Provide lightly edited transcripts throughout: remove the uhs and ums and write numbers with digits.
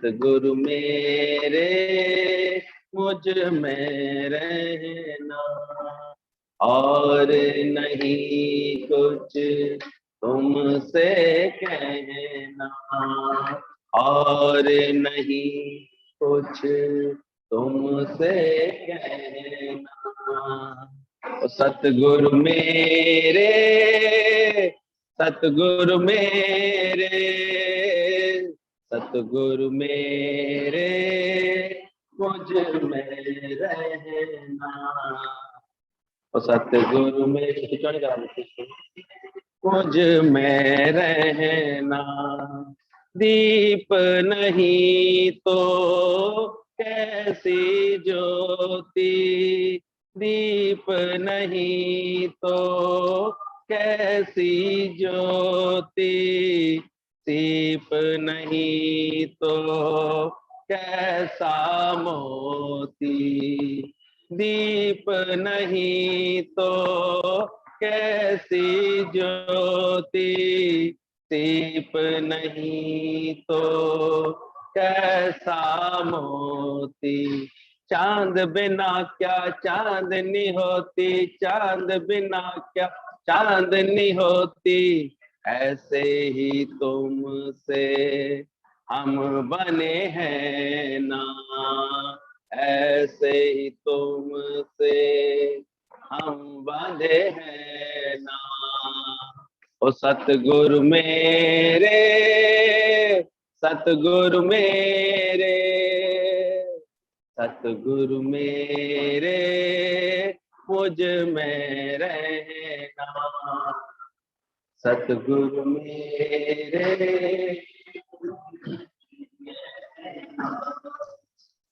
सतगुरु मेरे मुझ में रहना, और नहीं कुछ तुमसे कहना, और नहीं कुछ तुमसे कहना। सतगुरु मेरे, सतगुरु मेरे, सतगुरु मेरे मुझ में रहना, सतगुरु मेरे मुझ में रहना। दीप नहीं तो कैसी ज्योति, दीप नहीं तो कैसी ज्योति, दीप नहीं तो कैसा मोती, दीप नहीं तो कैसी ज्योति, दीप नहीं तो कैसा मोती। चांद बिना क्या चांदनी होती, चांद बिना क्या चांदनी होती, ऐसे ही तुमसे हम बने हैं ना, ऐसे ही तुमसे हम बंधे हैं ना। ओ सतगुरु मेरे, सतगुरु मेरे, सतगुरु मेरे मुझ में रहना, सतगुरु मेरे।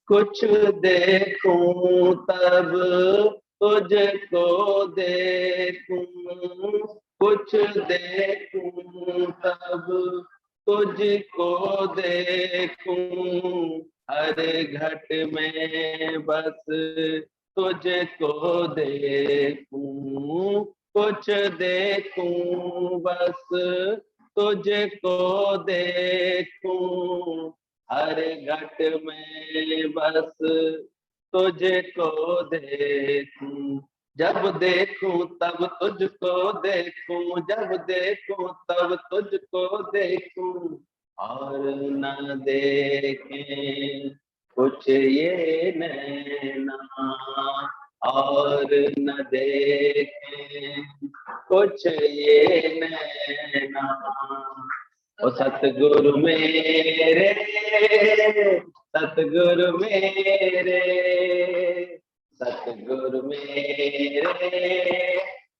कुछ देखूं तब तुझको देखूं, कुछ देखूं तब तुझको देखूं, हर घट में बस तुझको देखूं, कुछ देखूं बस तुझको देखूं, हर घट में बस तुझको देखूं। जब देखूं तब तुझको देखूं, जब देखूं तब तुझको देखूं, और न देखें कुछ ये नैना, और न देखें कुछ ये नैना। ओ सतगुरु मेरे, सतगुरु मेरे, सतगुरु मेरे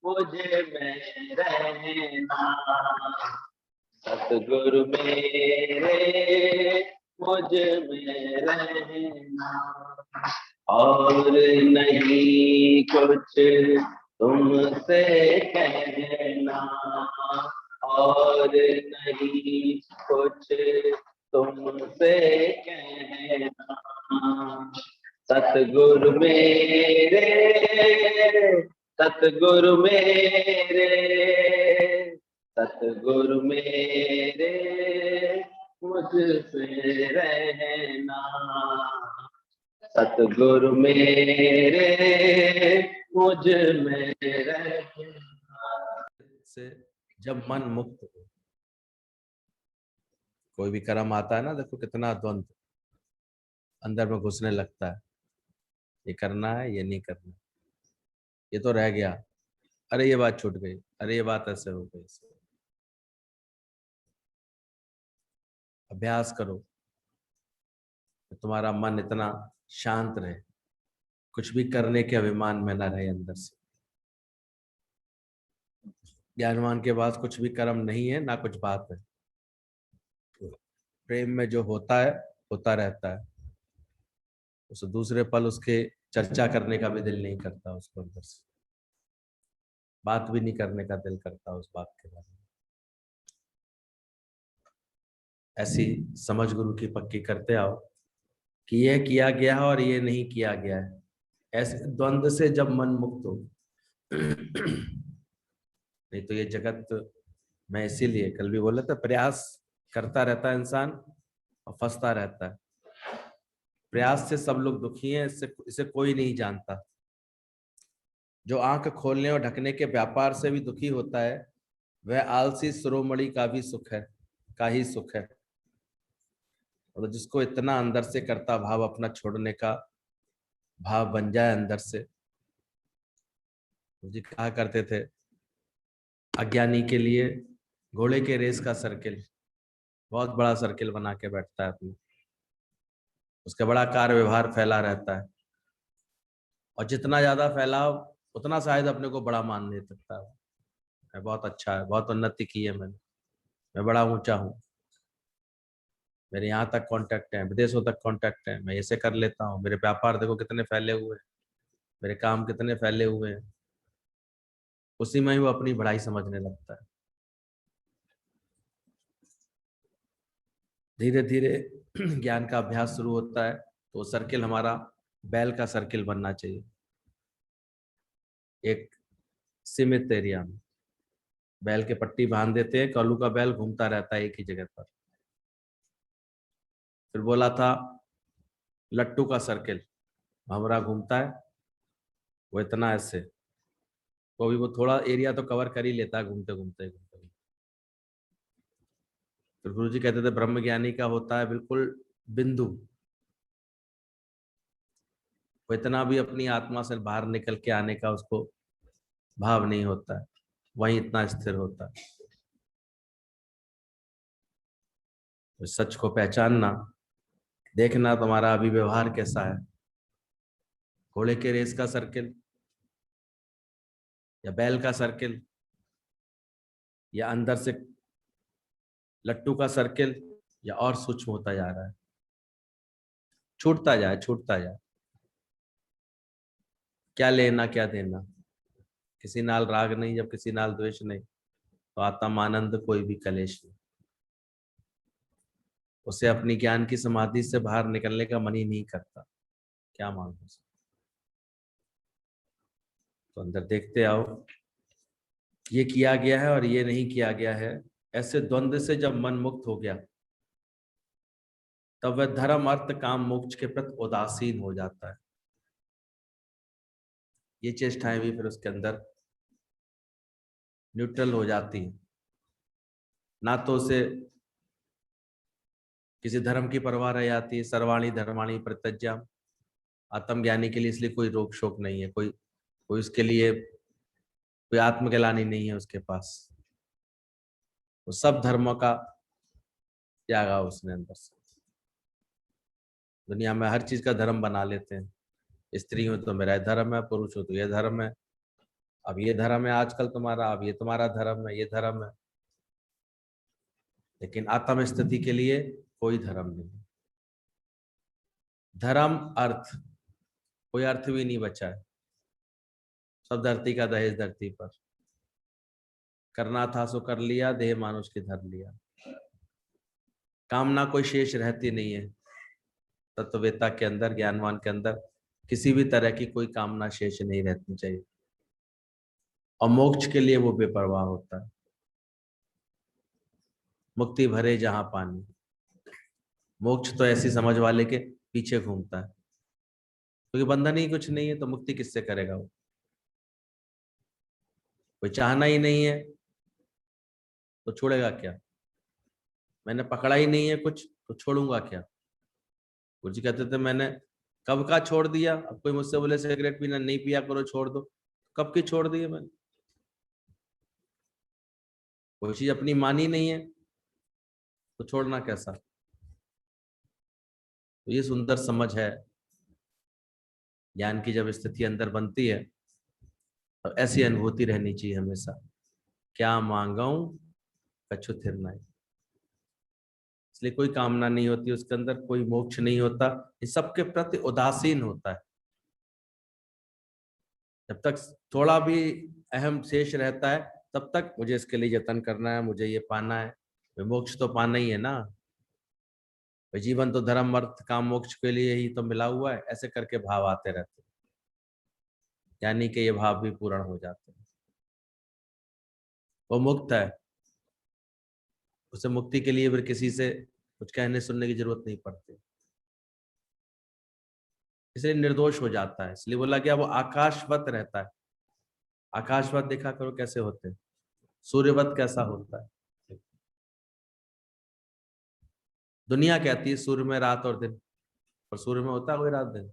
मुझ में रहना, सतगुरु मेरे मुझ में रहना, और नहीं कुछ तुमसे कहना, और नहीं कुछ तुमसे कहना। सतगुरु मेरे, सतगुरु मेरे, सतगुरु मेरे मुझसे रहना, सतगुरु मेरे मुझ में रहना। से जब मन मुक्त हो, कोई भी कर्म आता है ना, देखो कितना द्वंद अंदर में घुसने लगता है, ये करना है ये नहीं करना, ये तो रह गया, अरे ये बात छूट गई, अरे ये बात ऐसे हो गई। अभ्यास करो कि तुम्हारा मन इतना शांत रहे, कुछ भी करने के अभिमान में ना रहे अंदर से। ज्ञानवान के पास कुछ भी कर्म नहीं है ना कुछ बात है, प्रेम में जो होता है होता रहता है, उसे दूसरे पल उसके चर्चा करने का भी दिल नहीं करता, उसको अंदर से बात भी नहीं करने का दिल करता उस बात के बारे में। ऐसी समझ गुरु की पक्की करते आओ कि यह किया गया है और ये नहीं किया गया है। ऐसे द्वंद्व से जब मन मुक्त हो नहीं तो ये जगत में, इसीलिए कल भी बोला था, प्रयास करता रहता है इंसान और फंसता रहता है। प्रयास से सब लोग दुखी हैं, इसे कोई नहीं जानता। जो आंख खोलने और ढकने के व्यापार से भी दुखी होता है, वह आलसी शिरोमणि का भी सुख है, का ही सुख है। और जिसको इतना अंदर से करता भाव अपना छोड़ने का भाव बन जाए अंदर से। जी कहा करते थे, अज्ञानी के लिए घोड़े के रेस का सर्किल बहुत बड़ा सर्किल बना के बैठता है अपनी, उसका बड़ा कार्य व्यवहार फैला रहता है, और जितना ज्यादा फैलाव उतना शायद अपने को बड़ा मान नहीं सकता है। मैं बहुत अच्छा है, बहुत उन्नति की है मैंने, मैं बड़ा ऊंचा हूँ, मेरे यहाँ तक कांटेक्ट है, विदेशों तक कांटेक्ट है, मैं ऐसे कर लेता हूँ, मेरे व्यापार देखो कितने फैले हुए हैं, मेरे काम कितने फैले हुए हैं। उसी में ही वो अपनी बड़ाई समझने लगता है। धीरे धीरे ज्ञान का अभ्यास शुरू होता है, तो सर्किल हमारा बैल का सर्किल बनना चाहिए। एक सीमित एरिया में बैल के पट्टी बांध देते हैं, कल्लू का बैल घूमता रहता है एक ही जगह पर। फिर बोला था लट्टू का सर्किल, भंवरा घूमता है, वो इतना ऐसे, तो भी वो थोड़ा एरिया तो कवर कर ही लेता है घूमते घूमते घूमते। फिर गुरु जी कहते थे ब्रह्म ज्ञानी का होता है बिल्कुल बिंदु, वो इतना भी अपनी आत्मा से बाहर निकल के आने का उसको भाव नहीं होता है, वहीं इतना स्थिर होता है। तो सच को पहचानना, देखना तुम्हारा अभी व्यवहार कैसा है, घोड़े के रेस का सर्किल या बैल का सर्किल या अंदर से लट्टू का सर्किल, या और सूक्ष्म होता जा रहा है, छूटता जाए छूटता जाए। क्या लेना क्या देना, किसी नाल राग नहीं, जब किसी नाल द्वेष नहीं, तो आत्म आनंद कोई भी कलेश नहीं। उसे अपनी ज्ञान की समाधि से बाहर निकलने का मन ही नहीं करता, क्या मांगो। तो अंदर देखते आओ, ये किया गया है और ये नहीं किया गया है, ऐसे द्वंद्व से जब मन मुक्त हो गया, तब वह धर्म अर्थ काम मोक्ष के प्रति उदासीन हो जाता है। ये चेष्टाएं भी फिर उसके अंदर न्यूट्रल हो जाती है, ना तो उसे किसी धर्म की परवाह रह जाती है। सर्वाणी धर्माणी परित्यज्य, आत्मज्ञानी के लिए इसलिए कोई रोक शोक नहीं है, कोई कोई उसके लिए कोई आत्मग्लानि नहीं है उसके पास। वो सब धर्मों का त्यागा उसने अंदर से। दुनिया में हर चीज का धर्म बना लेते हैं, स्त्री हो तो मेरा धर्म है, पुरुष हो तो ये धर्म है, अब ये धर्म है आजकल तुम्हारा, अब ये तुम्हारा धर्म है, ये धर्म है। लेकिन आत्म स्थिति के लिए कोई धर्म नहीं, धर्म अर्थ कोई अर्थ भी नहीं बचा है, सब धरती का दहेज धरती पर, करना था सो कर लिया, देह मानुष के धर लिया। कामना कोई शेष रहती नहीं है, तत्ववेता के अंदर, ज्ञानवान के अंदर किसी भी तरह की कोई कामना शेष नहीं रहनी चाहिए, और मोक्ष के लिए वो बेपरवाह होता है। मुक्ति भरे जहां पानी, मोक्ष तो ऐसी समझ वाले के पीछे घूमता है, क्योंकि बंधन ही कुछ नहीं है, तो मुक्ति किससे करेगा वो। कोई चाहना ही नहीं है तो छोड़ेगा क्या, मैंने पकड़ा ही नहीं है कुछ तो छोड़ूंगा क्या। गुरु जी कहते थे मैंने कब का छोड़ दिया, अब कोई मुझसे बोले सिगरेट पीना नहीं पिया करो छोड़ दो, कब की छोड़ दी है मैंने। कोई चीज अपनी मानी नहीं है तो छोड़ना कैसा। तो ये सुंदर समझ है, ज्ञान की जब स्थिति अंदर बनती है तो ऐसी अनुभूति रहनी चाहिए हमेशा, क्या मांगाऊं कछु थिर नहीं। इसलिए कोई कामना नहीं होती उसके अंदर, कोई मोक्ष नहीं होता, इस सबके प्रति उदासीन होता है। जब तक थोड़ा भी अहम शेष रहता है तब तक मुझे इसके लिए यत्न करना है, मुझे ये पाना है, मोक्ष तो पाना ही है ना, जीवन तो धर्म अर्थ काम मोक्ष के लिए ही तो मिला हुआ है, ऐसे करके भाव आते रहते हैं, यानी कि ये भाव भी पूर्ण हो जाते हैं। वो मुक्त है, उसे मुक्ति के लिए फिर किसी से कुछ कहने सुनने की जरूरत नहीं पड़ती, इसलिए निर्दोष हो जाता है। इसलिए बोला गया वो आकाशवत रहता है। आकाशवत देखा करो कैसे होते हैं, सूर्यवत कैसा होता है। दुनिया कहती है सूर्य में रात और दिन, और सूर्य में होता है कोई रात दिन?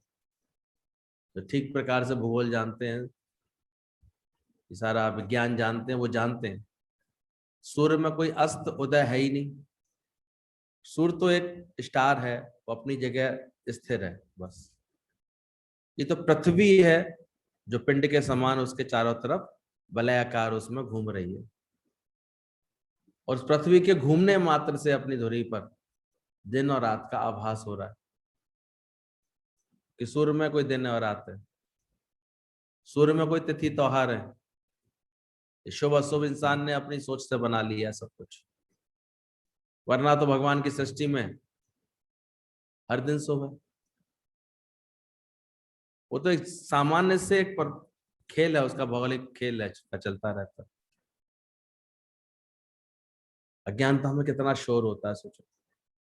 तो ठीक प्रकार से भूगोल जानते हैं, सारा विज्ञान जानते हैं, वो जानते हैं सूर्य में कोई अस्त उदय है ही नहीं। सूर्य तो एक स्टार है, वो अपनी जगह स्थिर है बस। ये तो पृथ्वी है जो पिंड के समान उसके चारों तरफ वलयाकार उसमें घूम रही है, और उस पृथ्वी के घूमने मात्र से अपनी धुरी पर दिन और रात का आभास हो रहा है कि सूर्य में कोई दिन और रात है, सूर्य में कोई तिथि त्योहार है। शुभ अशुभ इंसान ने अपनी सोच से बना लिया सब कुछ, वरना तो भगवान की सृष्टि में हर दिन शुभ है। वो तो एक सामान्य से एक पर खेल है, उसका भौगोलिक खेल है, चलता रहता है। अज्ञानता में कितना शोर होता है, सोचो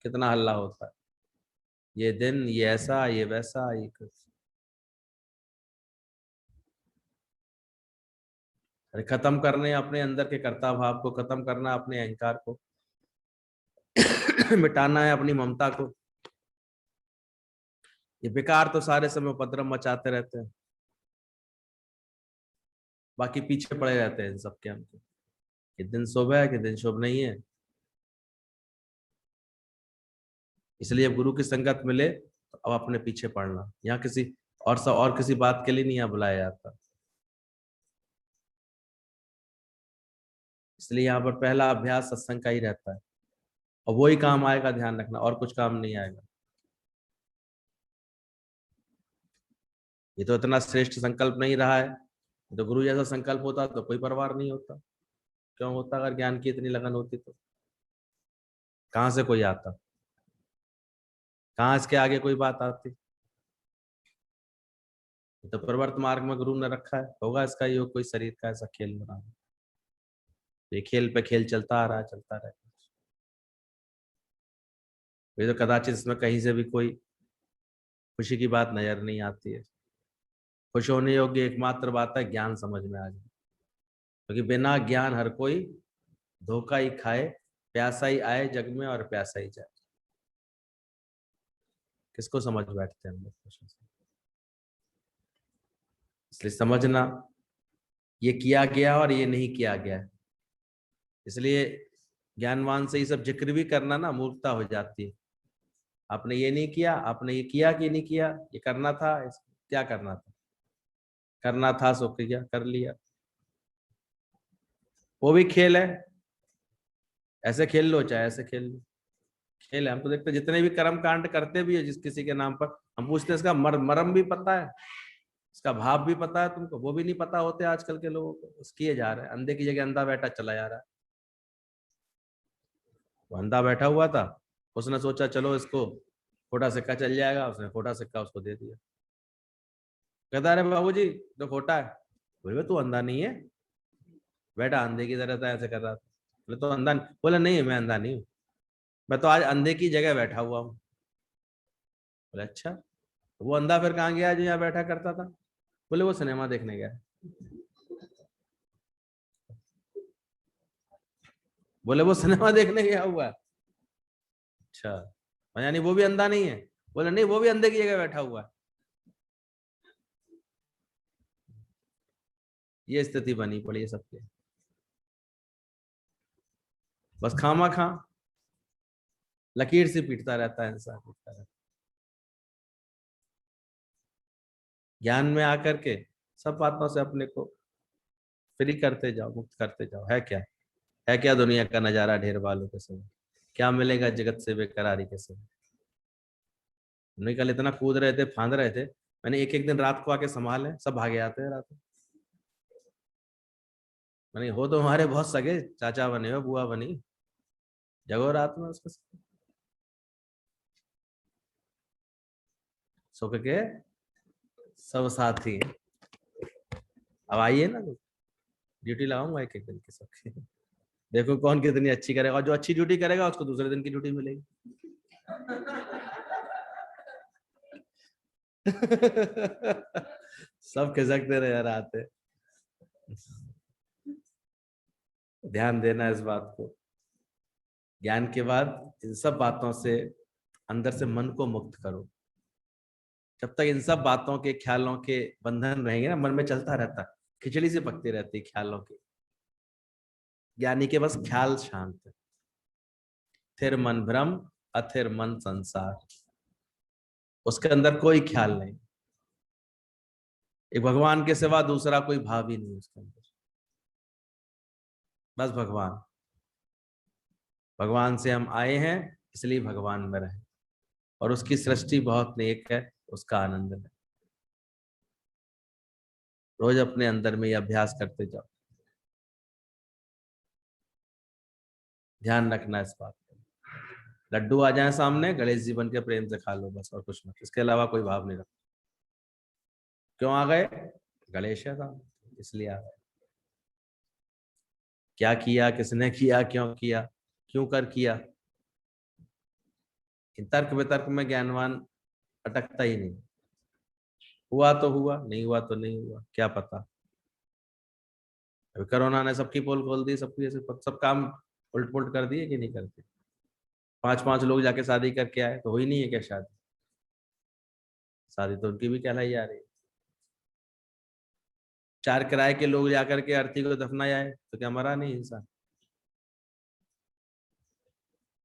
कितना हल्ला होता है, ये दिन, ये ऐसा, ये वैसा, ये कुछ। अरे खत्म करने अपने अंदर के कर्ता भाव को, खत्म करना अपने अहंकार को, मिटाना है अपनी ममता को। ये बेकार तो सारे समय उपद्रव मचाते रहते हैं, बाकी पीछे पड़े रहते हैं इन सबके हमको, कि दिन शुभ है कि दिन शुभ नहीं है। इसलिए अब गुरु की संगत मिले तो अब अपने पीछे पड़ना, यहाँ किसी और किसी बात के लिए नहीं यहाँ बुलाया जाता। इसलिए यहाँ पर पहला अभ्यास सत्संग का ही रहता है, और वही काम आएगा, ध्यान रखना, और कुछ काम नहीं आएगा। ये तो इतना श्रेष्ठ संकल्प नहीं रहा है, तो गुरु जैसा संकल्प होता तो कोई परवार नहीं होता। क्यों होता? अगर ज्ञान की इतनी लगन होती तो कहाँ से कोई आता, कहाँ इसके आगे कोई बात आती? तो प्रवर्त मार्ग में गुरु ने रखा है, होगा इसका योग कोई शरीर का ऐसा खेल बना, ये खेल पे खेल चलता आ रहा है, चलता रहेगा। ये तो कदाचित इसमें कहीं से भी कोई खुशी की बात नजर नहीं आती है। खुश होने योग्य एकमात्र बात है ज्ञान समझ में आ जाए, क्योंकि बिना ज्ञान हर कोई धोखा ही खाए, प्यासा ही आए जग में और प्यासा ही जाए। किसको समझ बैठते हैं हम लोग खुशी से? इसलिए समझना, ये किया गया और ये नहीं किया गया। इसलिए ज्ञानवान से ये सब जिक्र भी करना ना मूर्खता हो जाती है। आपने ये नहीं किया, आपने ये किया कि नहीं किया, ये करना था, क्या करना था? करना था सो किया, कर लिया। वो भी खेल है, ऐसे खेल लो चाहे ऐसे खेल लो, खेल है। हम तो देखते जितने भी कर्म कांड करते भी है जिस किसी के नाम पर, हम पूछते हैं इसका मर्म भी पता है, इसका भाव भी पता है तुमको? वो भी नहीं पता होते आजकल के लोगों को, बस किए जा रहे हैं, अंधे की जगह अंधा बैठा चला जा रहा है। वो अंधा बैठा हुआ था, उसने सोचा चलो इसको खोटा सिक्का चल जाएगा, उसने खोटा सिक्का उसको दे दिया। कहता अरे बाबूजी तो खोटा है। बोले तू अंधा नहीं है, बैठा अंधे की तरह था, ऐसे कर रहा था। बोले तो अंधा नहीं? बोले नहीं मैं अंधा नहीं हूँ, मैं तो आज अंधे की जगह बैठा हुआ हूँ। बोले अच्छा, तो वो अंधा फिर कहाँ गया जो यहाँ बैठा करता था? बोले वो सिनेमा देखने गया। बोले वो सिनेमा देखने गया हुआ है। अच्छा, यानी वो भी अंधा नहीं है? बोले नहीं वो भी अंधे की जगह बैठा हुआ है। ये स्थिति बनी पड़ी है सबके, बस खामा खा लकीर से पीटता रहता है इंसान, पीटता रहता है। ज्ञान में आकर के सब बातों से अपने को फ्री करते जाओ, मुक्त करते जाओ। है क्या दुनिया का नजारा ढेर वालों के समय, क्या मिलेगा जगत से बेकरारी के समय। हमने कल इतना कूद रहे थे, फांद रहे थे, मैंने एक एक दिन रात को आके संभाले, सब भागे आते हैं रात को। मैंने हो तो हमारे बहुत सगे चाचा बने हो, बुआ बनी, जगो रात में उसके साथ। सुख के सब साथी हैं। अब आइए ना, ड्यूटी लगाऊंगा एक एक दिन की सबकी। देखो कौन कितनी अच्छी करेगा, और जो अच्छी ड्यूटी करेगा उसको दूसरे दिन की ड्यूटी मिलेगी। सब खिसकते रहे यार आते। ध्यान देना इस बात को। ज्ञान के बाद इन सब बातों से अंदर से मन को मुक्त करो। जब तक इन सब बातों के ख्यालों के बंधन रहेंगे ना, मन में चलता रहता, खिचड़ी से पकती रहती है ख्यालों की। ज्ञानी के बस ख्याल शांत है। थिर मन भ्रम, अथिर मन संसार। उसके अंदर कोई ख्याल नहीं, एक भगवान के सिवा दूसरा कोई भाव ही नहीं उसके अंदर, बस भगवान। भगवान से हम आए हैं, इसलिए भगवान में रहे, और उसकी सृष्टि बहुत नेक है, उसका आनंद है। रोज अपने अंदर में ये अभ्यास करते जाओ। ध्यान रखना इस बात का। लड्डू आ जाए सामने, गणेश जी बन के प्रेम से खा लो बस, और कुछ मत, इसके अलावा कोई भाव नहीं रखो। क्यों आ गए? गणेश है सामने, इसलिए आ गए। क्या किया, किसने किया, क्यों किया, क्यों कर किया, इन तर्क वितर्क में ज्ञानवान अटकता ही नहीं। हुआ तो हुआ, नहीं हुआ तो नहीं हुआ, क्या पता। अभी कोरोना ने सबकी पोल खोल दी, सबकी ऐसे सब काम उल्ट पुल्ट कर दिए कि नहीं करते। 5-5 लोग जाके शादी करके आए, तो हुई नहीं है क्या शादी? शादी तो उनकी भी कहलाई जा रही है। 4 किराए के लोग जाकर के अर्थी को दफनाया है, तो क्या मरा नहीं इंसान?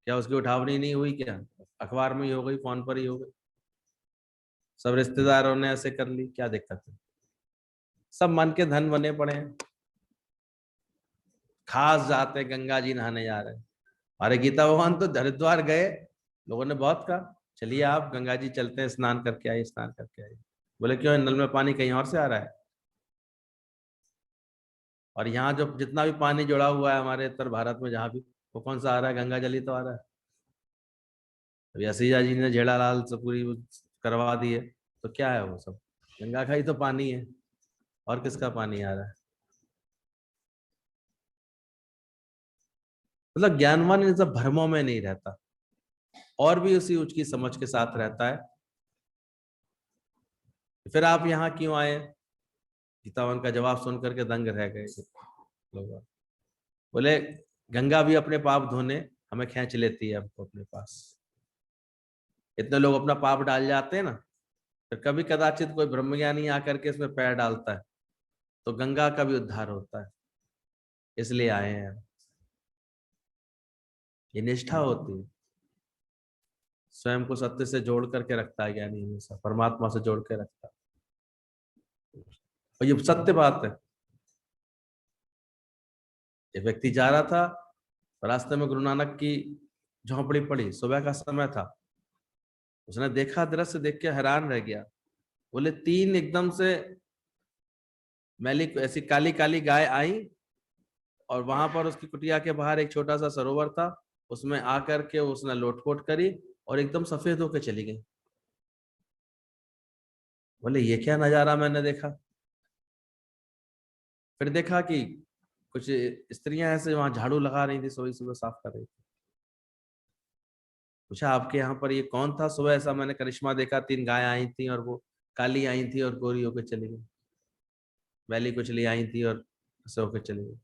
क्या उसकी उठावनी नहीं हुई? क्या अखबार में ही हो गई, फोन पर ही हो गई, सब रिश्तेदारों ने ऐसे कर ली, क्या दिक्कत है? सब मन के धन बने पड़े हैं। खास जाते गंगा जी नहाने जा रहे हैं। हमारे गीता भगवान तो हरिद्वार गए, लोगों ने बहुत कहा चलिए आप गंगा जी चलते हैं, स्नान करके आइए, स्नान करके आइए। बोले क्यों, नल में पानी कहीं और से आ रहा है? और यहाँ जो जितना भी पानी जुड़ा हुआ है हमारे उत्तर भारत में, जहाँ भी, वो कौन सा आ रहा है? गंगा जल ही तो आ रहा है। अभी असीजा जी ने झेड़ालाल से पूरी करवा दी है, तो क्या है वो सब? गंगा का ही तो पानी है, और किसका पानी आ रहा है? मतलब ज्ञानवान इन सब भ्रमों में नहीं रहता, और भी उसी उसकी समझ के साथ रहता है। फिर आप यहाँ क्यों आए? गीतावन का जवाब सुन करके दंग रह गए लोग। बोले गंगा भी अपने पाप धोने हमें खींच लेती है हमको अपने पास। इतने लोग अपना पाप डाल जाते हैं ना, फिर कभी कदाचित कोई ब्रह्मज्ञानी आकर के इसमें पैर डालता है, तो गंगा का भी उद्धार होता है। इसलिए आए हैं। ये निष्ठा होती है, स्वयं को सत्य से जोड़ करके रखता है ज्ञानी, हमेशा परमात्मा से जोड़ के रखता है, और ये सत्य बात है। ये व्यक्ति जा रहा था, रास्ते में गुरु नानक की झोंपड़ी पड़ी, सुबह का समय था। उसने देखा, दृश्य देख के हैरान रह गया। बोले 3 एकदम से मैली ऐसी काली काली गाय आई, और वहां पर उसकी कुटिया के बाहर एक छोटा सा सरोवर था, उसमें आकर के उसने लोटपोट करी और एकदम सफेद होकर चली गई। बोले ये क्या नजारा मैंने देखा। फिर देखा कि कुछ स्त्रियां ऐसे वहां झाड़ू लगा रही थी, सुबह सुबह साफ कर रही थी। पूछा आपके यहाँ पर ये कौन था? सुबह ऐसा मैंने करिश्मा देखा, 3 गाय आई थी, और वो काली आई थी और गोरी होकर चली गई, वैली कुछ ले आई थी और ऐसे होकर चली गई।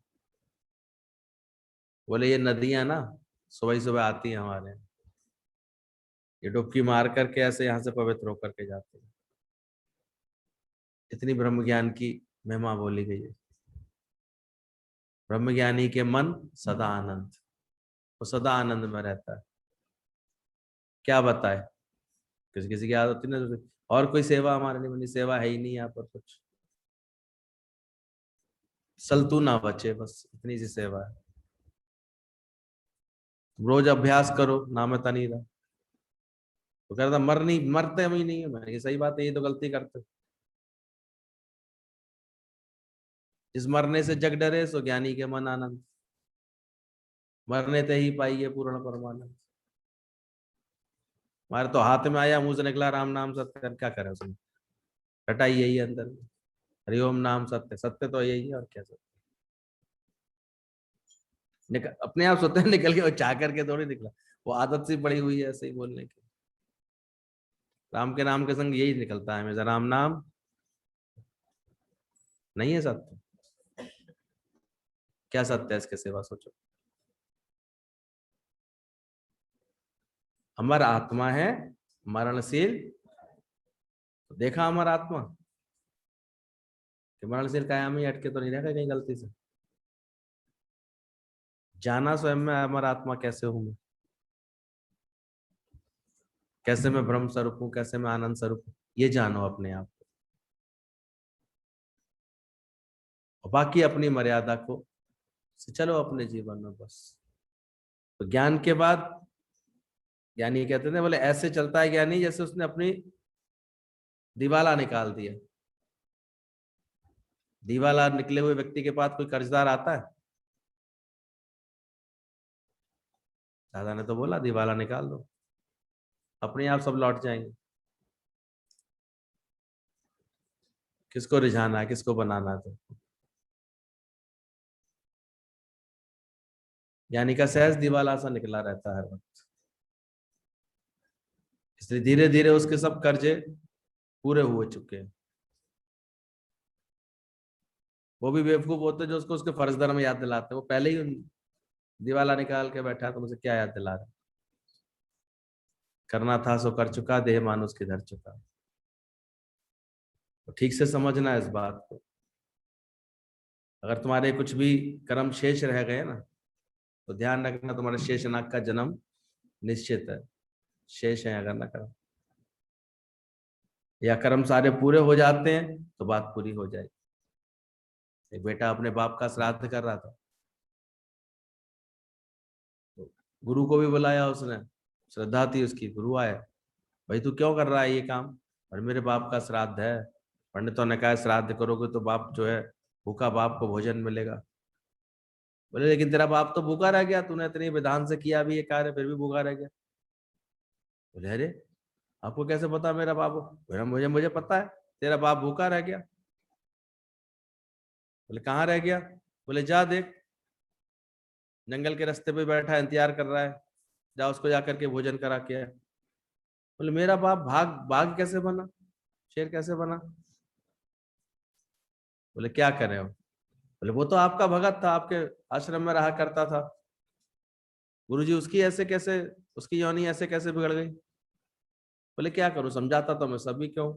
बोले ये नदियां ना सुबह सुबह आती है हमारे यहाँ, ये डुबकी मार करके ऐसे यहाँ से पवित्र होकर के जाते हैं। इतनी ब्रह्म ज्ञान की महिमा बोली गई है। ब्रह्म ज्ञानी के मन सदा आनंद, वो सदा आनंद में रहता है। क्या बताए, किसी किसी की आदत होती है ना, और कोई सेवा हमारे लिए बनी, सेवा है ही नहीं यहाँ पर कुछ, सलतू ना बचे, बस इतनी सी सेवा है। रोज अभ्यास करो, नामता नहीं रहा। तो कह रहा था मर नहीं, मरते हम ही नहीं है। मैंने कहा सही बात है, ये तो गलती करते। जिस मरने से जग डरे, सो ज्ञानी के मन आनंद, मरने ते ही पाइए पूर्ण परमानंद। हमारे तो हाथ में आया, मुंह से निकला राम नाम सत्य, क्या करे उसमें, रटाई यही है अंदर में, हरिओम नाम सत्य, सत्य तो यही है, और क्या सत्य। अपने आप सोते निकल के, वो चाह करके थोड़ी निकला, वो आदत सी पड़ी हुई है ऐसे ही बोलने की। राम के नाम के संग यही निकलता है हमेशा, राम नाम नहीं है सत्य। क्या सत्य है इसके सिवा, सोचो। अमर आत्मा है, मरणशील। तो देखा अमर आत्मा कि मरणशील कायम ही अटके तो नहीं रहेगा कहीं गलती से। जाना स्वयं में अमर आत्मा कैसे हूं मैं, कैसे मैं ब्रह्म स्वरूप हूं, कैसे मैं आनंद स्वरूप हूं, ये जानो अपने आप को। और बाकी अपनी मर्यादा को चलो अपने जीवन में बस। तो ज्ञान के बाद ज्ञानी कहते थे, बोले ऐसे चलता है ज्ञानी जैसे उसने अपनी दिवाला निकाल दिया। दिवाला निकले हुए व्यक्ति के पास कोई कर्जदार आता है? दादा ने तो बोला दिवाला निकाल दो, अपने आप सब लौट जाएंगे। किसको रिझाना है, किसको बनाना है? तो ज्ञानी का सहज दिवाला सा निकला रहता है हर वक्त। इसलिए धीरे धीरे उसके सब कर्जे पूरे हुए चुके हैं। वो भी बेवकूफ होते जो उसको उसके फर्ज धर्म याद दिलाते, वो पहले ही दिवाला निकाल के बैठा है, तो मुझे क्या याद दिला रहा है? करना था सो कर चुका, देह मानुष किधर चुका। तो ठीक से समझना है इस बात को। अगर तुम्हारे कुछ भी कर्म शेष रह गए ना, तो ध्यान रखना तुम्हारे शेषनाग का जन्म निश्चित है। शेष है अगर ना कर्म, या कर्म सारे पूरे हो जाते हैं तो बात पूरी हो जाएगी। एक बेटा अपने बाप का श्राद्ध कर रहा था, तो गुरु को भी बुलाया उसने, श्रद्धा थी उसकी। गुरु आए, भाई तू क्यों कर रहा है ये काम? और मेरे बाप का श्राद्ध है, पंडितों ने कहा श्राद्ध करोगे तो बाप जो है भूखा बाप को भोजन मिलेगा। बोले लेकिन तेरा बाप तो भूखा रह गया, तूने इतनी विधान से किया भी ये कार्य, फिर भी भूखा रह गया। बोले अरे आपको कैसे पता मेरा बाप? बोला मुझे मुझे पता है तेरा बाप भूखा रह गया। बोले कहाँ रह गया? बोले जा देख, जंगल के रास्ते पे बैठा है, इंतजार कर रहा है, जा उसको जाकर के भोजन करा के आए। बोले मेरा बाप भाग बाघ कैसे बना, शेर कैसे बना? बोले क्या करे हो? बोले वो तो आपका भगत था, आपके आश्रम में रहा करता था। गुरुजी उसकी ऐसे कैसे, उसकी योनि ऐसे कैसे बिगड़ गई? बोले क्या करूं, समझाता तो मैं सभी क्यों,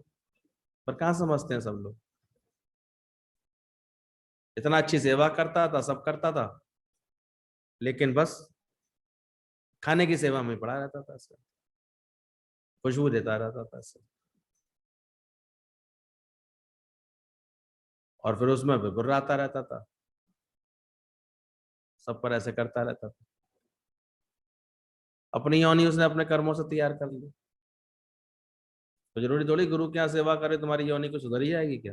पर कहाँ समझते हैं सब लोग। इतना अच्छी सेवा करता था, सब करता था, लेकिन बस खाने की सेवा में पड़ा रहता था, ऐसे खुशबू देता रहता था ऐसे, और फिर उसमें भी गुर्राता रहता था, सब पर ऐसे करता रहता था। अपनी योनि उसने अपने कर्मों से तैयार कर ली। तो जरूरी थोड़ी गुरु क्या सेवा करे तुम्हारी योनि को सुधर ही जाएगी क्या?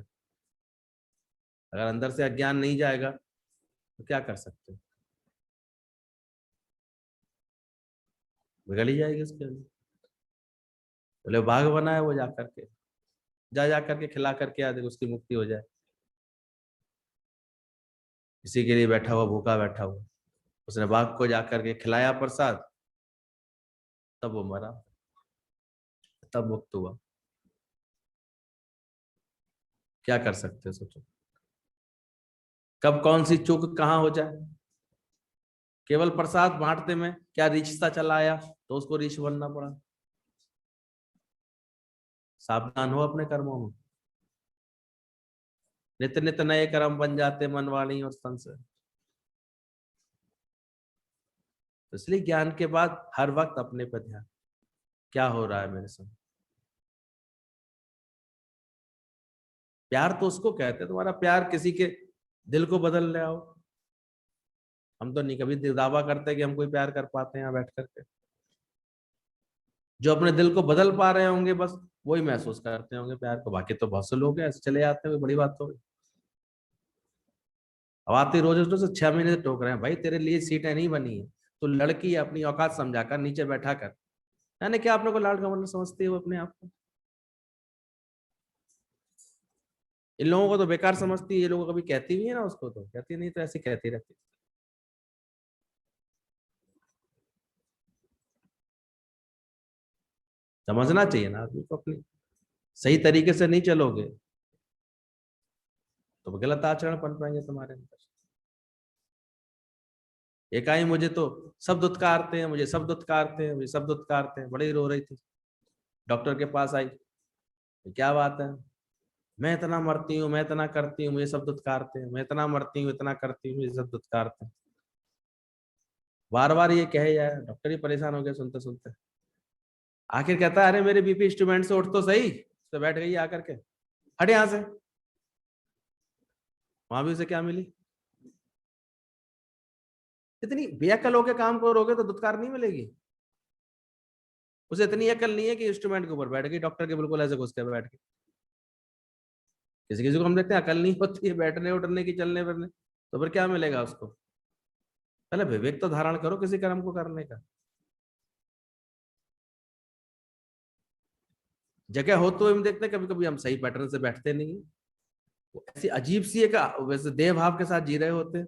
अगर अंदर से अज्ञान नहीं जाएगा तो क्या कर सकते हो? बिगड़ ही जाएगी उसके लिए। बोले बाघ बना है वो, जा करके जा करके खिला करके आ, देखो उसकी मुक्ति हो जाए। इसी के लिए बैठा हुआ, भूखा बैठा हुआ, उसने बाघ को जाकर के खिलाया प्रसाद, तब वो मरा, तब मुक्त हुआ। क्या कर सकते हो सोचो, कब कौन सी चूक कहाँ हो जाए। केवल प्रसाद बांटते में क्या रिश्ता चला आया तो उसको ऋषि बनना पड़ा। सावधान हो अपने कर्मों में, नित्य नित्य नए कर्म बन जाते मन वाणी और तन से। तो इसलिए ज्ञान के बाद हर वक्त अपने पर ध्यान, क्या हो रहा है मेरे संग। प्यार तो उसको कहते हैं, तुम्हारा प्यार किसी के दिल को बदल ले आओ। हम तो नहीं कभी दावा करते कि हम कोई प्यार कर पाते हैं यहाँ बैठ करके। जो अपने दिल को बदल पा रहे होंगे बस वही महसूस करते होंगे प्यार को, बाकी तो बहुत से लोग हैं ऐसे चले जाते हैं, कोई बड़ी बात तो है। अब आते रोज रोज से 6 महीने से टोक रहे हैं, भाई तेरे लिए सीटें नहीं बनी है, तो लड़की अपनी औकात समझाकर नीचे बैठा कर। यानी क्या अपने को लाड गवर्नर समझती है वो अपने आप को? इन लोगों को तो बेकार समझती है, ये लोग कभी कहती भी है ना उसको, तो कहती नहीं तो ऐसे कहती रहती। समझना चाहिए ना आदमी को, अपनी सही तरीके से नहीं चलोगे तो गलत आचरण पन पाएंगे तुम्हारे अंदर। एक आई मुझे तो सब दुत्कारते हैं, मुझे सब दुत्कारते हैं, मुझे सब दुत्कारते हैं, बड़ी रो रही थी। डॉक्टर के पास आई, क्या बात है, मैं इतना मरती हूँ, मैं इतना करती हूँ, मुझे सब दुत्कारते हैं, मैं इतना मरती हूँ, इतना करती हूँ, मुझे सब दुत्कारते हैं। बार बार ये कहे जाए, डॉक्टर ही परेशान हो गया सुनते सुनते। आखिर कहता है, अरे मेरे बीपी इंस्ट्रूमेंट से उठ तो सही, तो बैठ गई आकर के, हट यहां से। वहां भी उसे क्या मिली? इतनी बेअकल होके काम करोगे तो दुत्कार नहीं मिलेगी। उसे इतनी अकल नहीं है कि इंस्ट्रूमेंट के ऊपर बैठ गई, डॉक्टर के बिल्कुल ऐसे घुस के बैठ गई। किसी किसी को हम देखते हैं अकल नहीं होती है बैठने उठने की, चलने फिरने, तो फिर क्या मिलेगा उसको? पहले विवेक तो धारण करो किसी कर्म को करने का। जगह हो तो हम देखते हैं कभी कभी हम सही पैटर्न से बैठते नहीं है, वो ऐसी अजीब सी एक वैसे देह भाव के साथ जी रहे होते हैं।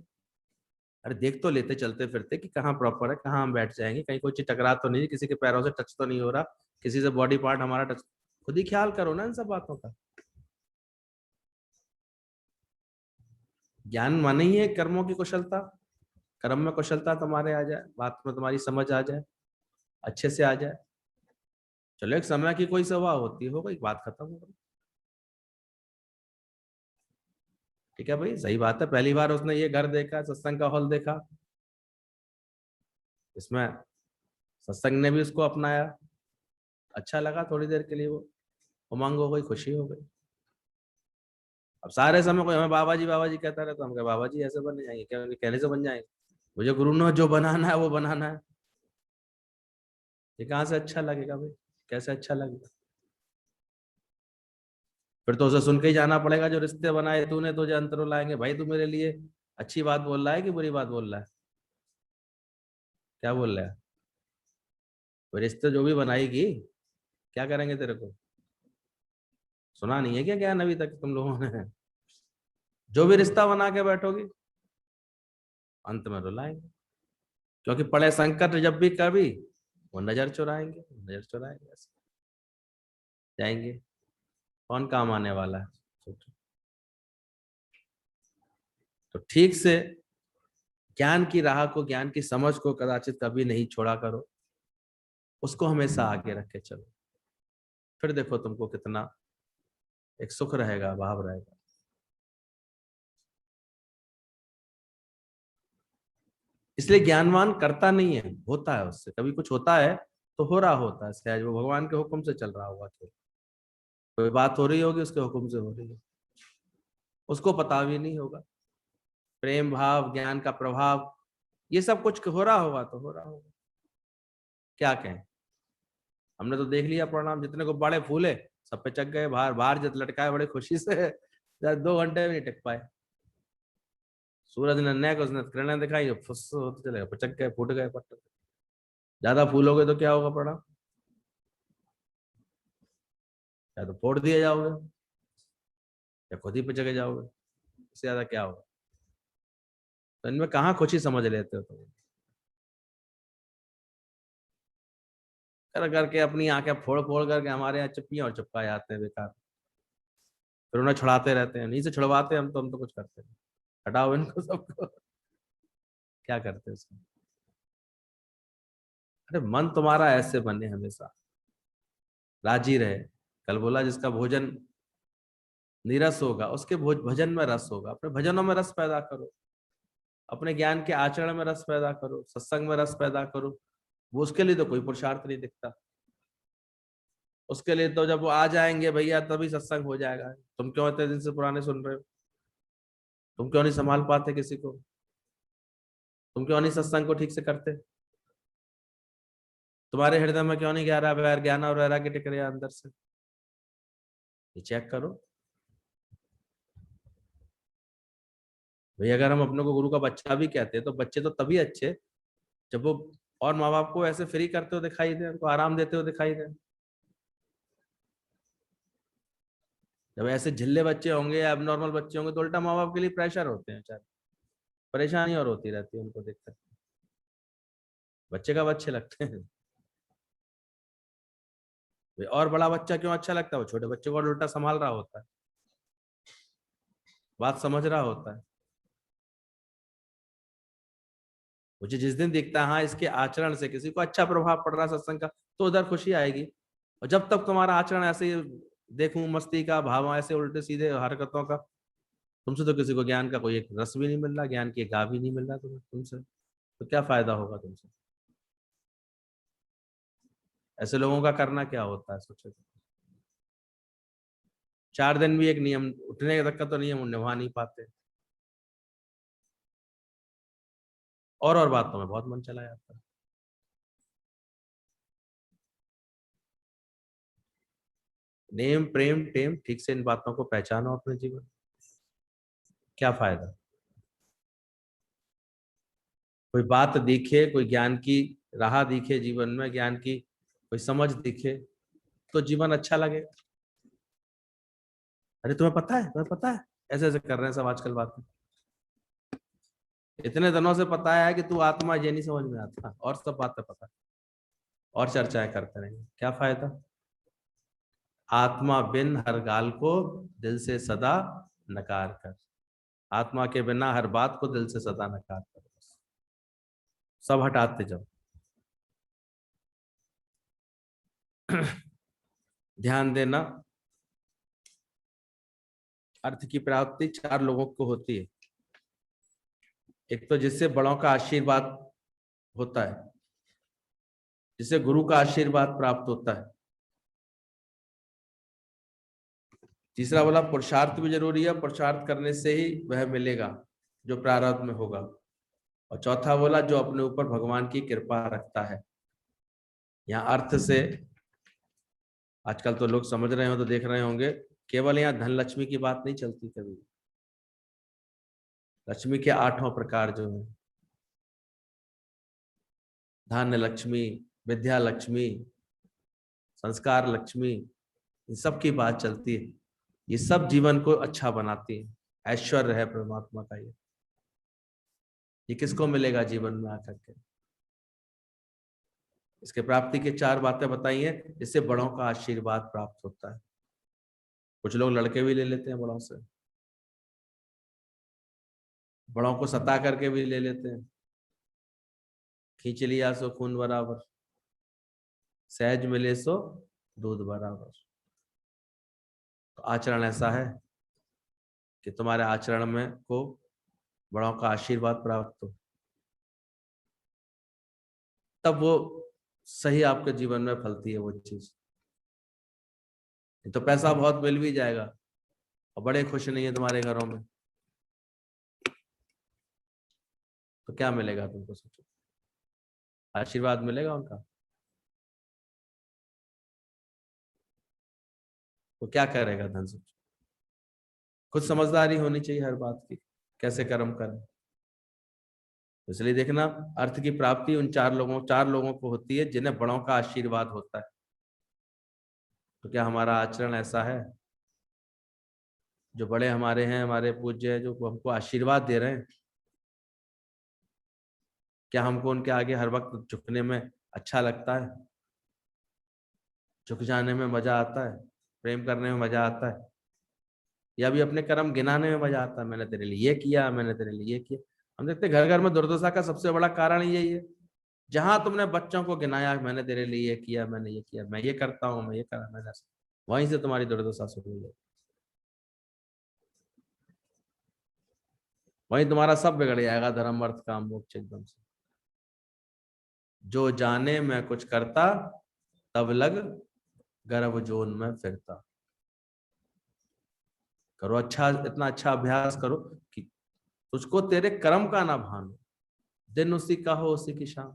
अरे देख तो लेते चलते फिरते कि कहाँ प्रॉपर है, कहाँ हम बैठ जाएंगे, कहीं कोई चीज टकरा तो नहीं, किसी के पैरों से टच तो नहीं हो रहा, किसी से बॉडी पार्ट हमारा टच। खुद ही ख्याल करो ना इन सब बातों का। ज्ञान माने ही है कर्मों की कुशलता, कर्म में कुशलता तुम्हारे आ जाए, बात में तुम्हारी समझ आ जाए, अच्छे से आ जाए। चलो एक समय की कोई सभा होती हो, कोई बात खत्म हो गई। ठीक है भाई, सही बात है, पहली बार उसने ये घर देखा, सत्संग का हॉल देखा, इसमें सत्संग ने भी उसको अपनाया, अच्छा लगा थोड़ी देर के लिए, वो उमंग हो गई, खुशी हो गई। अब सारे समय कोई हमें बाबा जी कहता रहता, हम कहे बाबा जी ऐसे बन जाएंगे क्या, उनके कहने से बन जाएंगे? मुझे गुरु ने जो बनाना है वो बनाना है। ये कहाँ से अच्छा लगेगा भाई, कैसे अच्छा लगेगा? फिर तो उसे सुन के ही जाना पड़ेगा, जो रिश्ते बनाए तूने तुझे अंतरों लाएंगे। भाई तू मेरे लिए अच्छी बात बोल रहा है कि बुरी बात बोल रहा है? क्या बोल रहा है? वो रिश्ते जो भी बनाएगी, क्या करेंगे तेरे को? सुना नहीं है क्या ज्ञान अभी तक तुम लोगों ने? जो भी रिश्ता बना के बैठोगी, अंत में रुलाएंगे, क्योंकि पड़े संकट जब भी कभी, वो नजर चुराएंगे, नजर चुराएंगे, ऐसे जाएंगे। कौन काम आने वाला है? सोचो। तो ठीक से ज्ञान की राह को, ज्ञान की समझ को कदाचित कभी नहीं छोड़ा करो, उसको हमेशा आगे रख के चलो। फिर देखो तुमको कितना एक सुख रहेगा, भाव रहेगा। इसलिए ज्ञानवान करता नहीं है, होता है, उससे कभी कुछ होता है तो हो रहा होता है, शायद वो भगवान के हुक्म से चल रहा होगा, तो कोई बात हो रही होगी उसके हुक्म से हो रही है, उसको पता भी नहीं होगा। प्रेम भाव, ज्ञान का प्रभाव, ये सब कुछ हो रहा होगा तो हो रहा होगा। क्या कहें, हमने तो देख लिया परिणाम, जितने को बड़े फूले सब पे चक गए, बाहर बाहर जब लटकाए बड़े खुशी से, 2 घंटे भी नहीं टिक पाए। सूरज ने नेक उसने किरणें दिखाई, फुस होते चले गए, पचक गए, फूट गए पत्ते। ज्यादा फूलोगे तो क्या होगा परिणाम? या तो फोड़ दिए जाओगे, या खुद ही पिचके जाओगे, इससे ज्यादा क्या होगा? तो इनमें कहाँ खुशी समझ लेते हो तुम? कर करके अपनी आंखें फोड़ फोड़ करके हमारे यहाँ चिप्पियां और चिपका जाते हैं बेकार। फिर उन्हें छुड़ाते रहते हैं, नहीं से छुड़वाते हैं हम तो कुछ करते हैं, हटाओ इनको सबको। क्या करते हैं उसको? अरे मन तुम्हारा ऐसे बने हमेशा राजी रहे। कल बोला, जिसका भोजन नीरस होगा उसके भजन में रस होगा। अपने भजनों में रस पैदा करो, अपने ज्ञान के आचरण में रस पैदा करो, सत्संग में रस पैदा करो। वो उसके लिए तो कोई पुरुषार्थ नहीं दिखता, उसके लिए तो जब वो आ जाएंगे भैया तभी सत्संग हो जाएगा। तुम क्यों इतने दिन से पुराने सुन रहे हो? तुम क्यों नहीं संभाल पाते किसी को? तुम क्यों नहीं सत्संग को ठीक से करते? तुम्हारे हृदय में क्यों नहीं गहरा वैर, ज्ञान और वैराग्य टिक रहे अंदर से? ये चेक करो भाई। अगर हम अपने को गुरु का बच्चा भी कहते हैं तो बच्चे तो तभी अच्छे जब वो और माँ बाप को ऐसे फ्री करते हो दिखाई दे, उनको आराम देते हो दिखाई दे। जब ऐसे झिल्ले बच्चे होंगे या एबनॉर्मल बच्चे होंगे तो उल्टा माँ बाप के लिए प्रेशर होते हैं, चाहे परेशानी और होती रहती है उनको देखकर। बच्चे कब अच्छे लगते हैं? और बड़ा बच्चा क्यों अच्छा लगता है? वो छोटे बच्चे को और उल्टा संभाल रहा होता है, बात समझ रहा होता है। मुझे जिस दिन दिखता है हाँ इसके आचरण से किसी को अच्छा प्रभाव पड़ रहा है सत्संग का, तो उधर खुशी आएगी। और जब तक तुम्हारा आचरण ऐसे ही देखूं, मस्ती का भाव, ऐसे उल्टे सीधे हरकतों का, तुमसे तो किसी को ज्ञान का कोई एक रस भी नहीं मिल रहा, ज्ञान की एक गा भी नहीं मिल रहा तुमसे, तो क्या फायदा होगा तुमसे? ऐसे लोगों का करना क्या होता है सोचो। 4 दिन भी एक नियम, उठने तक का तो नियम निभा नहीं पाते, और बातों में बहुत मन चला जाता है। नेम प्रेम टेम ठीक से इन बातों को पहचानो अपने जीवन में। क्या फायदा? कोई बात दिखे, कोई ज्ञान की राह दिखे जीवन में, ज्ञान की कोई समझ दिखे, तो जीवन अच्छा लगेगा। अरे तुम्हें पता है ऐसे ऐसे कर रहे हैं सब आजकल बातें, इतने दिनों से पता है कि तू आत्मा, ये नहीं समझ में आता, और सब बातें पता, और चर्चाएं करते रहेंगे, क्या फायदा? आत्मा बिन हर गाल को दिल से सदा नकार कर। आत्मा के बिना हर बात को दिल से सदा नकार कर, सब हटाते जाओ। ध्यान देना, अर्थ की प्राप्ति 4 लोगों को होती है। एक तो जिससे बड़ों का आशीर्वाद होता है, जिसे गुरु का आशीर्वाद प्राप्त होता है। तीसरा बोला पुरुषार्थ भी जरूरी है, पुरुषार्थ करने से ही वह मिलेगा जो प्रारब्ध में होगा। और चौथा बोला जो अपने ऊपर भगवान की कृपा रखता है। यहाँ अर्थ से आजकल तो लोग समझ रहे हो तो देख रहे होंगे, केवल यहाँ धन लक्ष्मी की बात नहीं चलती कभी। लक्ष्मी के 8 प्रकार जो है, धान्य लक्ष्मी, विद्या लक्ष्मी, संस्कार लक्ष्मी, इन सब की बात चलती है। ये सब जीवन को अच्छा बनाती है, ऐश्वर्य है परमात्मा का। ये किसको मिलेगा जीवन में आकर के? इसके प्राप्ति की 4 बातें बताई हैं, जिससे बड़ों का आशीर्वाद प्राप्त होता है। कुछ लोग लड़के भी ले लेते हैं बड़ों से, बड़ों को सता करके भी ले लेते हैं। खींच लिया सो खून बराबर, सहज मिले सो दूध बराबर। तो आचरण ऐसा है कि तुम्हारे आचरण में को बड़ों का आशीर्वाद प्राप्त हो, तब वो सही आपके जीवन में फलती है वो चीज। तो पैसा बहुत मिल भी जाएगा और बड़े खुश नहीं है तुम्हारे घरों में, तो क्या मिलेगा तुमको? सोचो, आशीर्वाद मिलेगा उनका? तो क्या करेगा धन? सोचो, खुद समझदारी होनी चाहिए हर बात की, कैसे कर्म करें। इसलिए देखना, अर्थ की प्राप्ति उन 4 लोगों को होती है जिन्हें बड़ों का आशीर्वाद होता है। तो क्या हमारा आचरण ऐसा है? जो बड़े हमारे हैं, हमारे पूज्य है, जो हमको आशीर्वाद दे रहे हैं, क्या हमको उनके आगे हर वक्त झुकने में अच्छा लगता है? झुक जाने में मजा आता है? प्रेम करने में मजा आता है? या भी अपने कर्म गिनाने में मजा आता है? मैंने तेरे लिए ये किया, मैंने तेरे लिए ये किया। हम देखते घर घर में दुर्दशा का सबसे बड़ा कारण यही है। जहां तुमने बच्चों को गिनाया, मैंने तेरे लिए ये किया, मैंने ये किया, मैं ये करता हूँ, मैं ये करा, मैंने, वहीं से तुम्हारी दुर्दशा शुरू हुई है। वहीं तुम्हारा सब बिगड़ जाएगा, धर्म अर्थ काम मोक्ष एकदम से। जो जाने मैं कुछ करता, तब लग गर्भ जोन में फिरता। करो अच्छा, इतना अच्छा अभ्यास करो कि तुझको तेरे कर्म का ना भान हो, दिन उसी का हो उसी की शाम।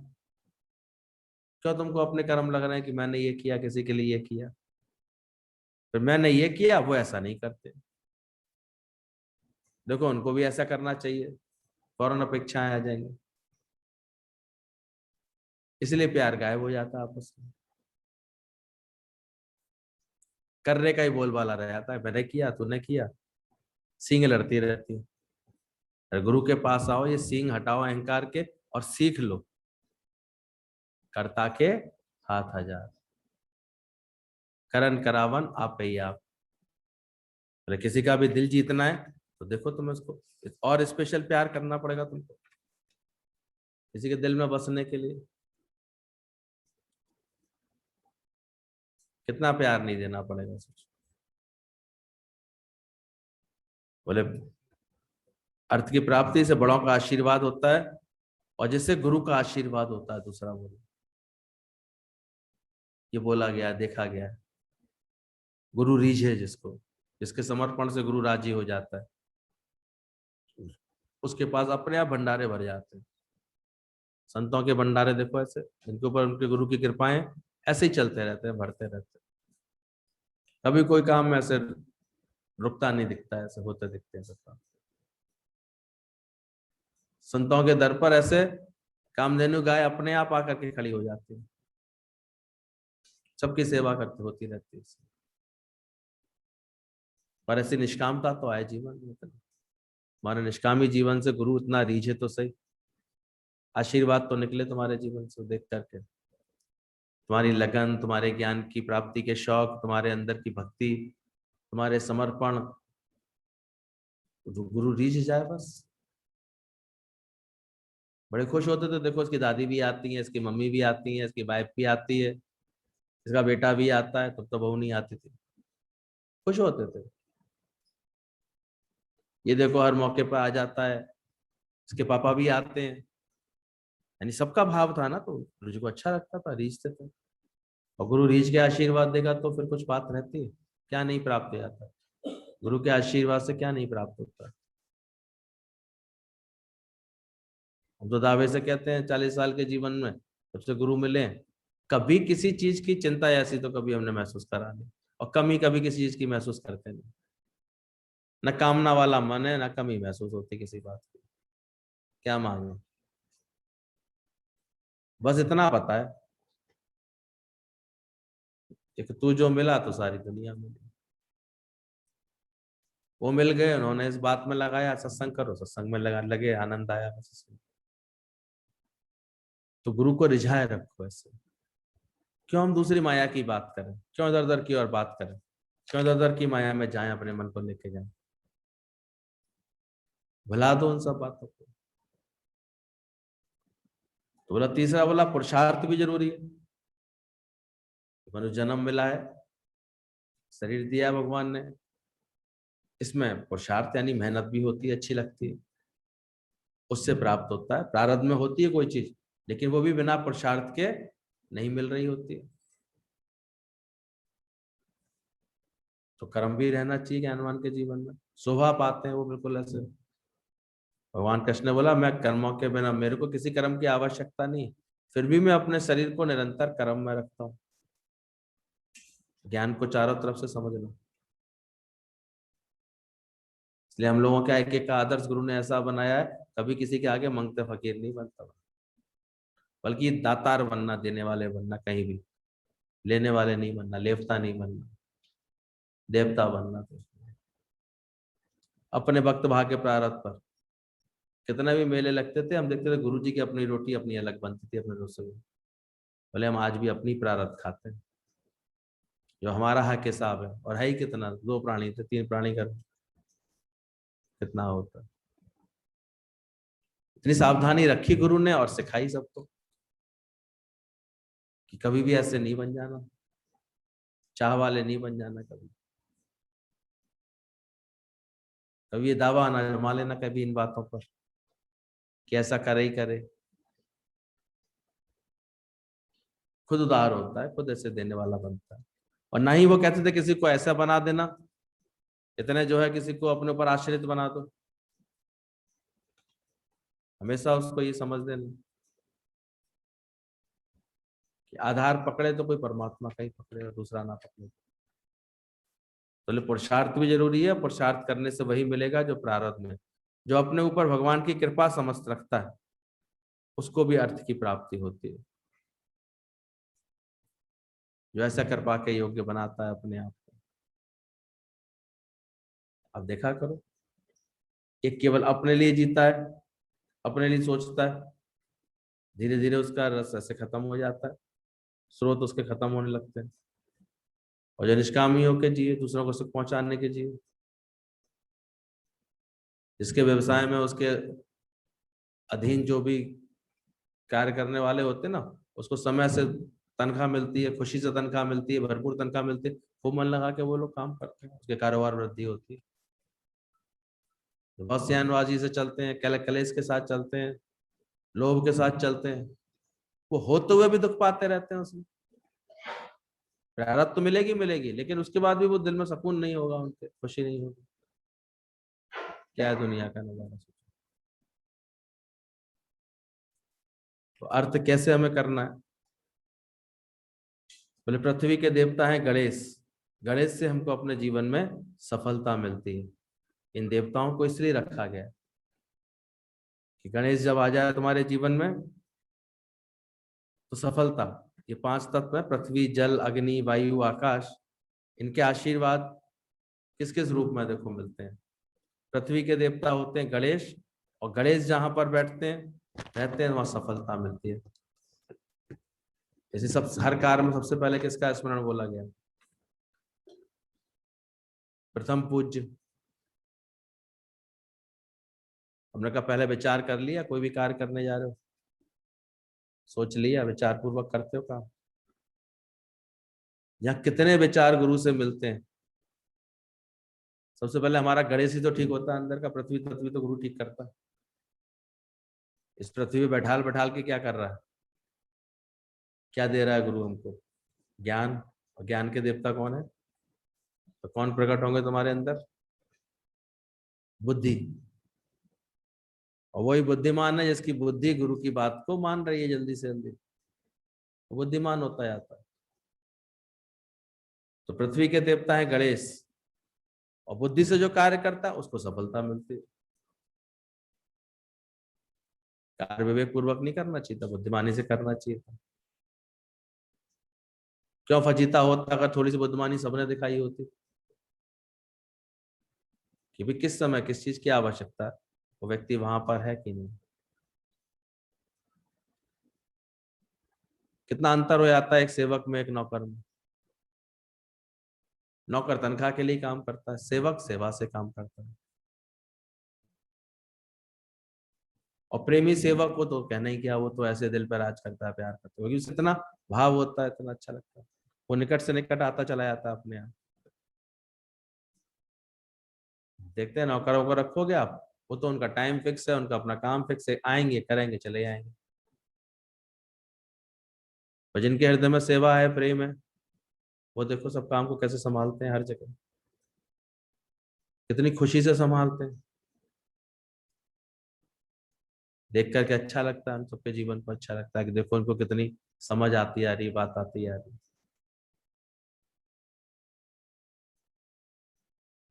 क्यों तुमको अपने कर्म लग रहे हैं कि मैंने ये किया, किसी के लिए ये किया, फिर मैंने ये किया, वो ऐसा नहीं करते। देखो उनको भी ऐसा करना चाहिए, फौरन अपेक्षाएं आ जाएंगी, इसलिए प्यार गायब हो जाता है आपस में। करने का ही बोलबाला रह जाता है, मैंने किया, तूने किया, सींग लड़ती रहती है। अरे गुरु के पास आओ, ये सींग हटाओ अहंकार के और सीख लो, कर्ता के हाथ हजार। करन करावन आप ही आप। अरे किसी का भी दिल जीतना है तो देखो तुम्हें उसको और स्पेशल प्यार करना पड़ेगा तुमको किसी के दिल में बसने के लिए। कितना प्यार नहीं देना पड़ेगा सोचो। बोले अर्थ की प्राप्ति से बड़ों का आशीर्वाद होता है और जिससे गुरु का आशीर्वाद होता है दूसरा। बोले ये बोला गया देखा गया है। गुरु रीझे जिसको, जिसके समर्पण से गुरु राजी हो जाता है, उसके पास अपने आप भंडारे भर जाते हैं। संतों के भंडारे देखो ऐसे, जिनके ऊपर उनके गुरु की कृपाएं ऐसे ही चलते रहते हैं, भरते रहते हैं। कभी कोई काम में ऐसे रुकता नहीं दिखता है, ऐसे होते दिखते हैं सब काम। संतों के दर पर ऐसे कामधेनु गाय अपने आप आकर के खड़ी हो जाती है, सबकी सेवा करती होती रहती है। पर ऐसी निष्कामता तो आए जीवन में। हमारे निष्कामी जीवन से गुरु इतना रीझे तो सही, आशीर्वाद तो निकले तुम्हारे जीवन से देख करके। तुम्हारी लगन, तुम्हारे ज्ञान की प्राप्ति के शौक, तुम्हारे अंदर की भक्ति, तुम्हारे समर्पण, गुरु रीझ जाए बस। बड़े खुश होते थे, देखो इसकी दादी भी आती है, इसकी मम्मी भी आती है, इसकी वाइफ भी आती है, इसका बेटा भी आता है, तब तो बहू नहीं आती थी, खुश होते थे। ये देखो हर मौके पर आ जाता है, इसके पापा भी आते हैं, यानी सबका भाव था ना, तो गुरु जी को अच्छा लगता था, रीझते थे। और गुरु रीझ के आशीर्वाद देगा तो फिर कुछ बात रहती है, क्या नहीं प्राप्त हो जाता, गुरु के आशीर्वाद से क्या नहीं प्राप्त होता। हम तो दावे से कहते हैं 40 साल के जीवन में जब से गुरु मिले, कभी किसी चीज की चिंता ऐसी तो कभी हमने महसूस करा नहीं, और कमी कभी किसी चीज की महसूस करते नहीं। न कामना वाला मन है, न कमी महसूस होती किसी बात की। क्या मांगे, बस इतना पता है कि तू जो मिला तो सारी दुनिया मिली। वो मिल गए, उन्होंने इस बात में लगाया सत्संग करो, सत्संग में लगा लगे, आनंद आया बस। तो गुरु को रिझाए रखो ऐसे। क्यों हम दूसरी माया की बात करें, क्यों इधर उधर की और बात करें, क्यों इधर उधर की माया में जाएं, अपने मन को लेके जाएं। भुला दो उन सब बातों को। तो बोला तीसरा, बोला पुरुषार्थ भी जरूरी है। मनुष्य जन्म मिला है, शरीर दिया है भगवान ने, इसमें पुरुषार्थ यानी मेहनत भी होती है, अच्छी लगती है, उससे प्राप्त होता है। प्रारब्ध में होती है कोई चीज, लेकिन वो भी बिना पुरुषार्थ के नहीं मिल रही होती है। तो कर्म भी रहना चाहिए ज्ञानवान के जीवन में, शोभा पाते हैं वो बिल्कुल ऐसे। भगवान कृष्ण ने बोला मैं कर्मों के बिना, मेरे को किसी कर्म की आवश्यकता नहीं, फिर भी मैं अपने शरीर को निरंतर कर्म में रखता हूँ। ज्ञान को चारों तरफ से समझना। इसलिए हम लोगों का एक एक का आदर्श गुरु ने ऐसा बनाया है, कभी किसी के आगे मंगते फकीर नहीं बनता, बल्कि दातार बनना, देने वाले बनना, कहीं भी लेने वाले नहीं बनना, लेवता नहीं बनना, देवता बनना। तो अपने वक्त भाग्य प्रारब्ध पर कितने भी मेले लगते थे, हम देखते थे गुरु जी की अपनी रोटी अपनी अलग बनती थी अपने रसोई में। बोले हम आज भी अपनी प्रारब्ध खाते हैं, जो हमारा हक हिसाब है। और है ही कितना, 2 प्राणी थे, 3 प्राणी कर कितना होता। इतनी सावधानी रखी गुरु ने और सिखाई सबको कि कभी भी ऐसे नहीं बन जाना, चाह वाले नहीं बन जाना, कभी कभी ये दावा ना जमा लेना कभी इन बातों पर कि ऐसा करे ही करे। खुद उदार होता है, खुद ऐसे देने वाला बनता है। और ना ही वो कहते थे किसी को ऐसा बना देना, इतने जो है किसी को अपने ऊपर आश्रित बना दो। हमेशा उसको ये समझ देना कि आधार पकड़े तो कोई परमात्मा का ही पकड़े और दूसरा ना पकड़े। तो पुरुषार्थ भी जरूरी है, पुरुषार्थ करने से वही मिलेगा जो प्रारब्ध में, जो अपने ऊपर भगवान की कृपा समस्त रखता है, उसको भी अर्थ की प्राप्ति होती है। जो ऐसा कृपा के योग्य बनाता है अपने आप को। अब देखा करो, एक केवल अपने लिए जीता है, अपने लिए सोचता है, धीरे धीरे उसका रस ऐसे खत्म हो जाता है, स्रोत उसके खत्म होने लगते हैं। और जो निष्कामी होकर जिए, दूसरों को सुख पहुंचाने के जिए। जिसके व्यवसाय में उसके अधीन जो भी कार्य करने वाले होते हैं ना, उसको समय से तनख्वाह मिलती है, खुशी से तनख्वाह मिलती है, भरपूर तनख्वाह मिलती है, खूब मन लगा के वो लोग काम करते हैं, उसके कारोबार वृद्धि होती है। बहुत सियानबाजी से चलते हैं, कलेश के साथ चलते हैं, लोभ के साथ चलते हैं, वो होते हुए भी दुख पाते रहते हैं उसमें। राहत तो मिलेगी मिलेगी, लेकिन उसके बाद भी वो दिल में सुकून नहीं होगा, उनके खुशी नहीं होगी। क्या है दुनिया का नजारा। तो अर्थ कैसे हमें करना है? बोले पृथ्वी के देवता हैं गणेश। गणेश से हमको अपने जीवन में सफलता मिलती है। इन देवताओं को इसलिए रखा गया है कि गणेश जब आ जाए तुम्हारे जीवन में तो सफलता। ये 5 तत्व है, पृथ्वी, जल, अग्नि, वायु, आकाश। इनके आशीर्वाद किस किस रूप में देखो मिलते हैं। पृथ्वी के देवता होते हैं गणेश, और गणेश जहां पर बैठते हैं रहते हैं, वहां सफलता मिलती है। जैसे सब हर कार्य में सबसे पहले किसका स्मरण बोला गया? प्रथम पूज्य। हमने कहा पहले विचार कर लिया, कोई भी कार्य करने जा रहे हो सोच लिया, विचार पूर्वक करते हो काम? यहाँ कितने विचार गुरु से मिलते हैं। सबसे पहले हमारा गणेश ही तो ठीक होता है अंदर का, पृथ्वी पृथ्वी तो गुरु ठीक करता है। इस पृथ्वी पे बैठाल बैठाल के क्या कर रहा है? क्या दे रहा है गुरु हमको? ज्ञान। और ज्ञान के देवता कौन है? तो कौन प्रकट होंगे तुम्हारे अंदर? बुद्धि। और वही बुद्धिमान है जिसकी बुद्धि गुरु की बात को मान रही है जल्दी से जल्दी, वो बुद्धिमान होता जाता है। तो पृथ्वी के देवता है गणेश, और बुद्धि से जो कार्य करता है उसको सफलता मिलती है। कार्य विवेक पूर्वक नहीं करना चाहिए था, बुद्धिमानी से करना चाहिए था। क्यों फजीता होता अगर थोड़ी सी बुद्धिमानी सबने दिखाई होती कि भी किस समय किस चीज की आवश्यकता है, वो व्यक्ति वहां पर है कि नहीं। कितना अंतर हो जाता है एक सेवक में, एक नौकर में। नौकर तनख्वाह के लिए काम करता है, सेवक सेवा से काम करता है। और प्रेमी सेवक को तो कहना ही क्या, वो तो ऐसे दिल पर राज करता है, प्यार करता है, क्योंकि उससे इतना भाव होता है, इतना अच्छा लगता है, वो निकट से निकट आता चला जाता है अपने आप। देखते हैं नौकरों को रखोगे आप, वो तो उनका टाइम फिक्स है, उनका अपना काम फिक्स है, आएंगे करेंगे चले जाएंगे। और जिनके हृदय में सेवा है, प्रेम है, वो देखो सब काम को कैसे संभालते हैं, हर जगह कितनी खुशी से संभालते हैं। देख करके अच्छा लगता है, हम सबके जीवन को अच्छा लगता है कि देखो उनको कितनी समझ आती आ रही, बात आती आ रही।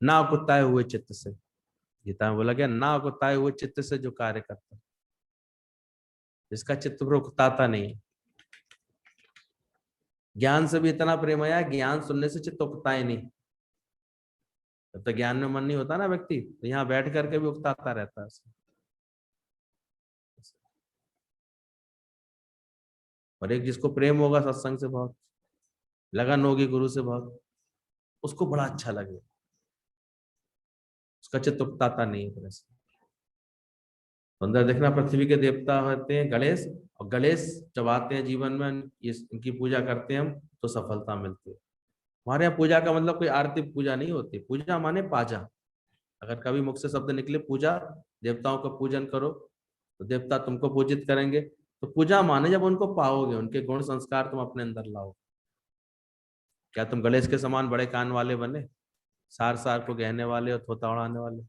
ना कुताए हुए चित्त से, गीता में बोला गया, ना कुताए हुए चित्त से जो कार्य करता है, जिसका चित्त उकताता नहीं है। ज्ञान से भी इतना प्रेम आया, ज्ञान सुनने से चित्त उकताए नहीं। जब तक ज्ञान में मन नहीं होता ना व्यक्ति, तो यहाँ बैठ करके भी उकताता रहता है। और एक जिसको प्रेम होगा सत्संग से बहुत, लगन होगी गुरु से बहुत, उसको बड़ा अच्छा लगेगा, उसका चित्त उकताता नहीं है तरह से। तो अंदर देखना पृथ्वी के देवता होते हैं गणेश, और गणेश जब आते हैं जीवन में, इनकी पूजा करते हैं हम, तो सफलता मिलती है। हमारे यहाँ पूजा का मतलब कोई आरती पूजा नहीं होती, पूजा माने पाजा। अगर कभी मुख से शब्द निकले पूजा, देवताओं का पूजन करो तो देवता तुमको पूजित करेंगे। तो पूजा माने जब उनको पाओगे, उनके गुण संस्कार तुम अपने अंदर लाओ। क्या तुम गणेश के समान बड़े कान वाले बने, सार सार को गहने वाले और थोता उड़ाने वाले,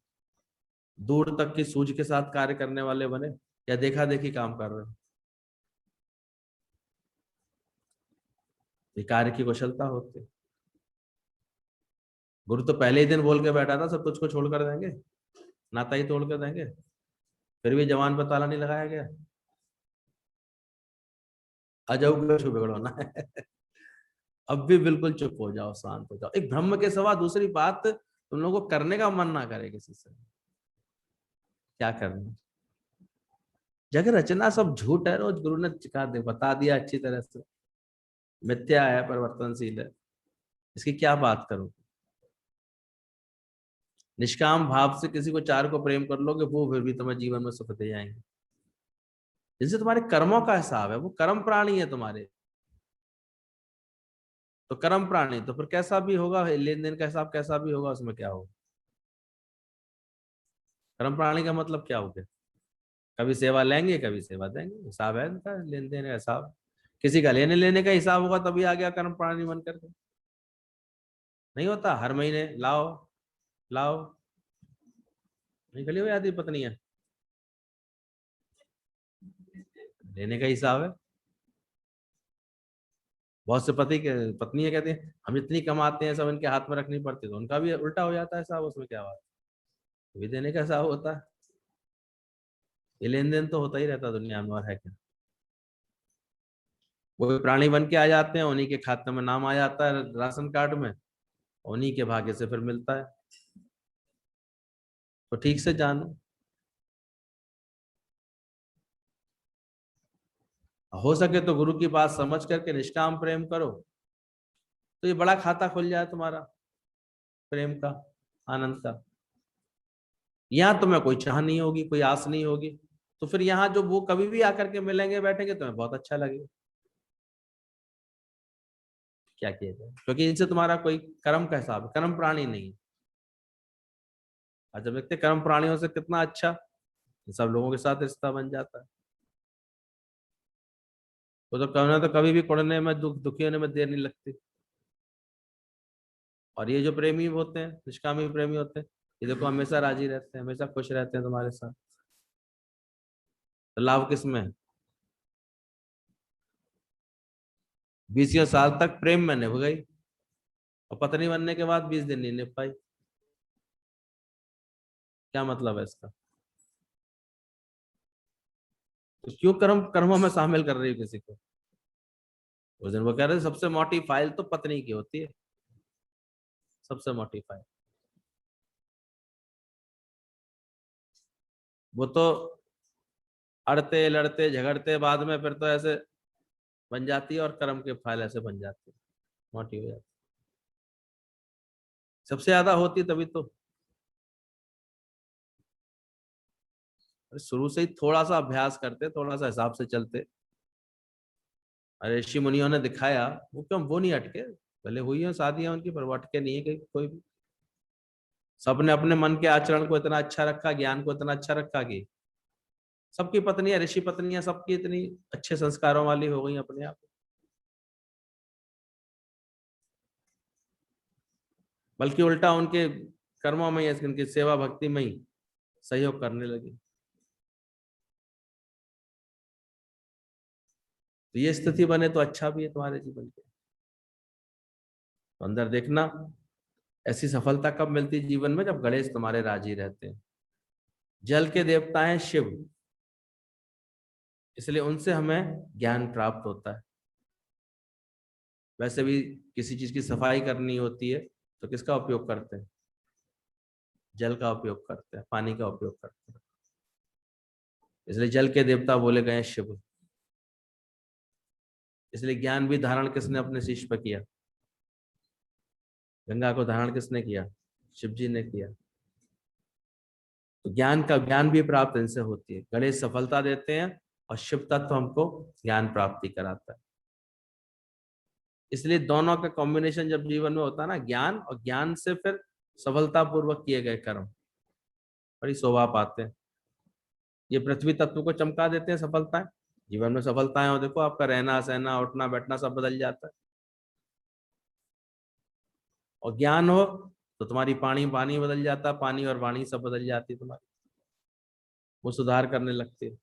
दूर तक की सूझ के साथ कार्य करने वाले बने, या देखा देखी काम कर रहे हो? ये कार्य की कुशलता होती है। गुरु तो पहले ही दिन बोल के बैठा था सब तुझको छोड़ कर देंगे, नाता ही तोड़ कर देंगे, फिर भी जवान पर ताला नहीं लगाया गया। अजब कुछ बिगड़ोना है। अब भी बिल्कुल चुप हो जाओ, शांत हो जाओ। एक ब्रह्म के सिवा दूसरी बात तुम लोगों को करने का मन ना करे किसी से। क्या करना? जग रचना सब झूठ है, रोज गुरु ने बता दिया अच्छी तरह से। मिथ्या है, परिवर्तनशील है। इसकी क्या बात करूं? निष्काम भाव से किसी को चार को प्रेम कर लोगे, वो फिर भी तुम्हें जीवन में सुख दे जाएंगे। जिनसे तुम्हारे कर्मों का हिसाब है, वो कर्म प्राणी है तुम्हारे। तो कर्म प्राणी तो फिर कैसा भी होगा, लेन देन का हिसाब कैसा भी होगा, उसमें क्या होगा? कर्म प्राणी का मतलब क्या हो गया? कभी सेवा लेंगे, कभी सेवा देंगे, हिसाब है इनका, लेन देन का हिसाब। किसी का लेने लेने का हिसाब होगा तभी आ गया कर्म प्राणी बन करके। नहीं होता हर महीने लाओ लाओ, निकली हुई आती पत्नी है, लेने का हिसाब है। बहुत से पति के पत्नी है कहते हैं हम इतनी कमाते हैं, सब इनके हाथ में रखनी पड़ती, तो उनका भी उल्टा हो जाता है हिसाब, उसमें क्या बात है? भी देने का हिसाब होता है। ये लेन देन तो होता ही रहता है दुनिया में, और है क्या? वो प्राणी बन के आ जाते हैं, उन्हीं के खाते में नाम आ जाता है राशन कार्ड में, उन्हीं के भाग्य से फिर मिलता है। तो ठीक से जानो। हो सके तो गुरु की बात समझ करके निष्काम प्रेम करो, तो ये बड़ा खाता खुल जाए तुम्हारा प्रेम का, आनंद का। यहाँ तुम्हें कोई चाह नहीं होगी, कोई आस नहीं होगी, तो फिर यहाँ जो वो कभी भी आकर के मिलेंगे बैठेंगे, तुम्हें बहुत अच्छा लगेगा। क्या किया जाए, क्योंकि इनसे तुम्हारा कोई कर्म का हिसाब है, कर्म प्राणी नहीं है। और जब देखते कर्म प्राणियों से कितना अच्छा, सब लोगों के साथ रिश्ता बन जाता है। वो तो कहना तो कभी भी पढ़ने में दुखी होने में देर नहीं लगती। और ये जो प्रेमी होते हैं, निष्कामी प्रेमी होते हैं, ये देखो हमेशा राजी रहते हैं, हमेशा खुश रहते हैं तुम्हारे साथ। तो लाभ किसमें है? 20 साल तक प्रेम में निभ गई, और पत्नी बनने के बाद 20 दिन नहीं निभ पाई। क्या मतलब है इसका? तो क्यों कर्मों में शामिल कर रही हो किसी को? उस दिन वो कह रहे थे सबसे मोटी फाइल तो पत्नी की होती है, सबसे मोटी फाइल। वो तो अड़ते लड़ते झगड़ते बाद में फिर तो ऐसे बन जाती है, और कर्म के फाइल ऐसे बन जाती है, मोटी हो जाती है। सबसे ज्यादा होती तभी तो। शुरू से ही थोड़ा सा अभ्यास करते, थोड़ा सा हिसाब से चलते। अरे ऋषि मुनियों ने दिखाया, वो क्यों वो नहीं अटके? भले हुई है शादियां उनकी, पर वो अटके नहीं है कहीं कोई भी। सबने अपने मन के आचरण को इतना अच्छा रखा, ज्ञान को इतना अच्छा रखा कि सबकी पत्नियां, ऋषि पत्नियां सबकी इतनी अच्छे संस्कारों वाली हो गई अपने आप। बल्कि उल्टा उनके कर्मों में ही, उनकी सेवा भक्ति में ही सहयोग करने लगी। तो ये स्थिति बने तो अच्छा भी है तुम्हारे जीवन के। तो अंदर देखना, ऐसी सफलता कब मिलती है जीवन में, जब गणेश तुम्हारे राजी रहते हैं। जल के देवता हैं शिव, इसलिए उनसे हमें ज्ञान प्राप्त होता है। वैसे भी किसी चीज की सफाई करनी होती है तो किसका उपयोग करते हैं? जल का उपयोग करते हैं, पानी का उपयोग करते हैं। इसलिए जल के देवता बोले गए शिव। इसलिए ज्ञान भी धारण किसने अपने शीश पर किया? गंगा को धारण किसने किया? शिव जी ने किया। तो ज्ञान भी प्राप्त इनसे होती है। गणेश सफलता देते हैं, और शिव तत्व हमको ज्ञान प्राप्ति कराता है। इसलिए दोनों का कॉम्बिनेशन जब जीवन में होता है ना, ज्ञान और ज्ञान से फिर सफलता पूर्वक किए गए कर्म बड़ी शोभा पाते हैं। ये पृथ्वी तत्व को चमका देते हैं सफलताएं। जीवन में सफलताएं हो, देखो आपका रहना सहना उठना बैठना सब बदल जाता है। और ज्ञान हो तो तुम्हारी पानी पानी बदल जाता है, पानी और वाणी सब बदल जाती है तुम्हारी, वो सुधार करने लगती है।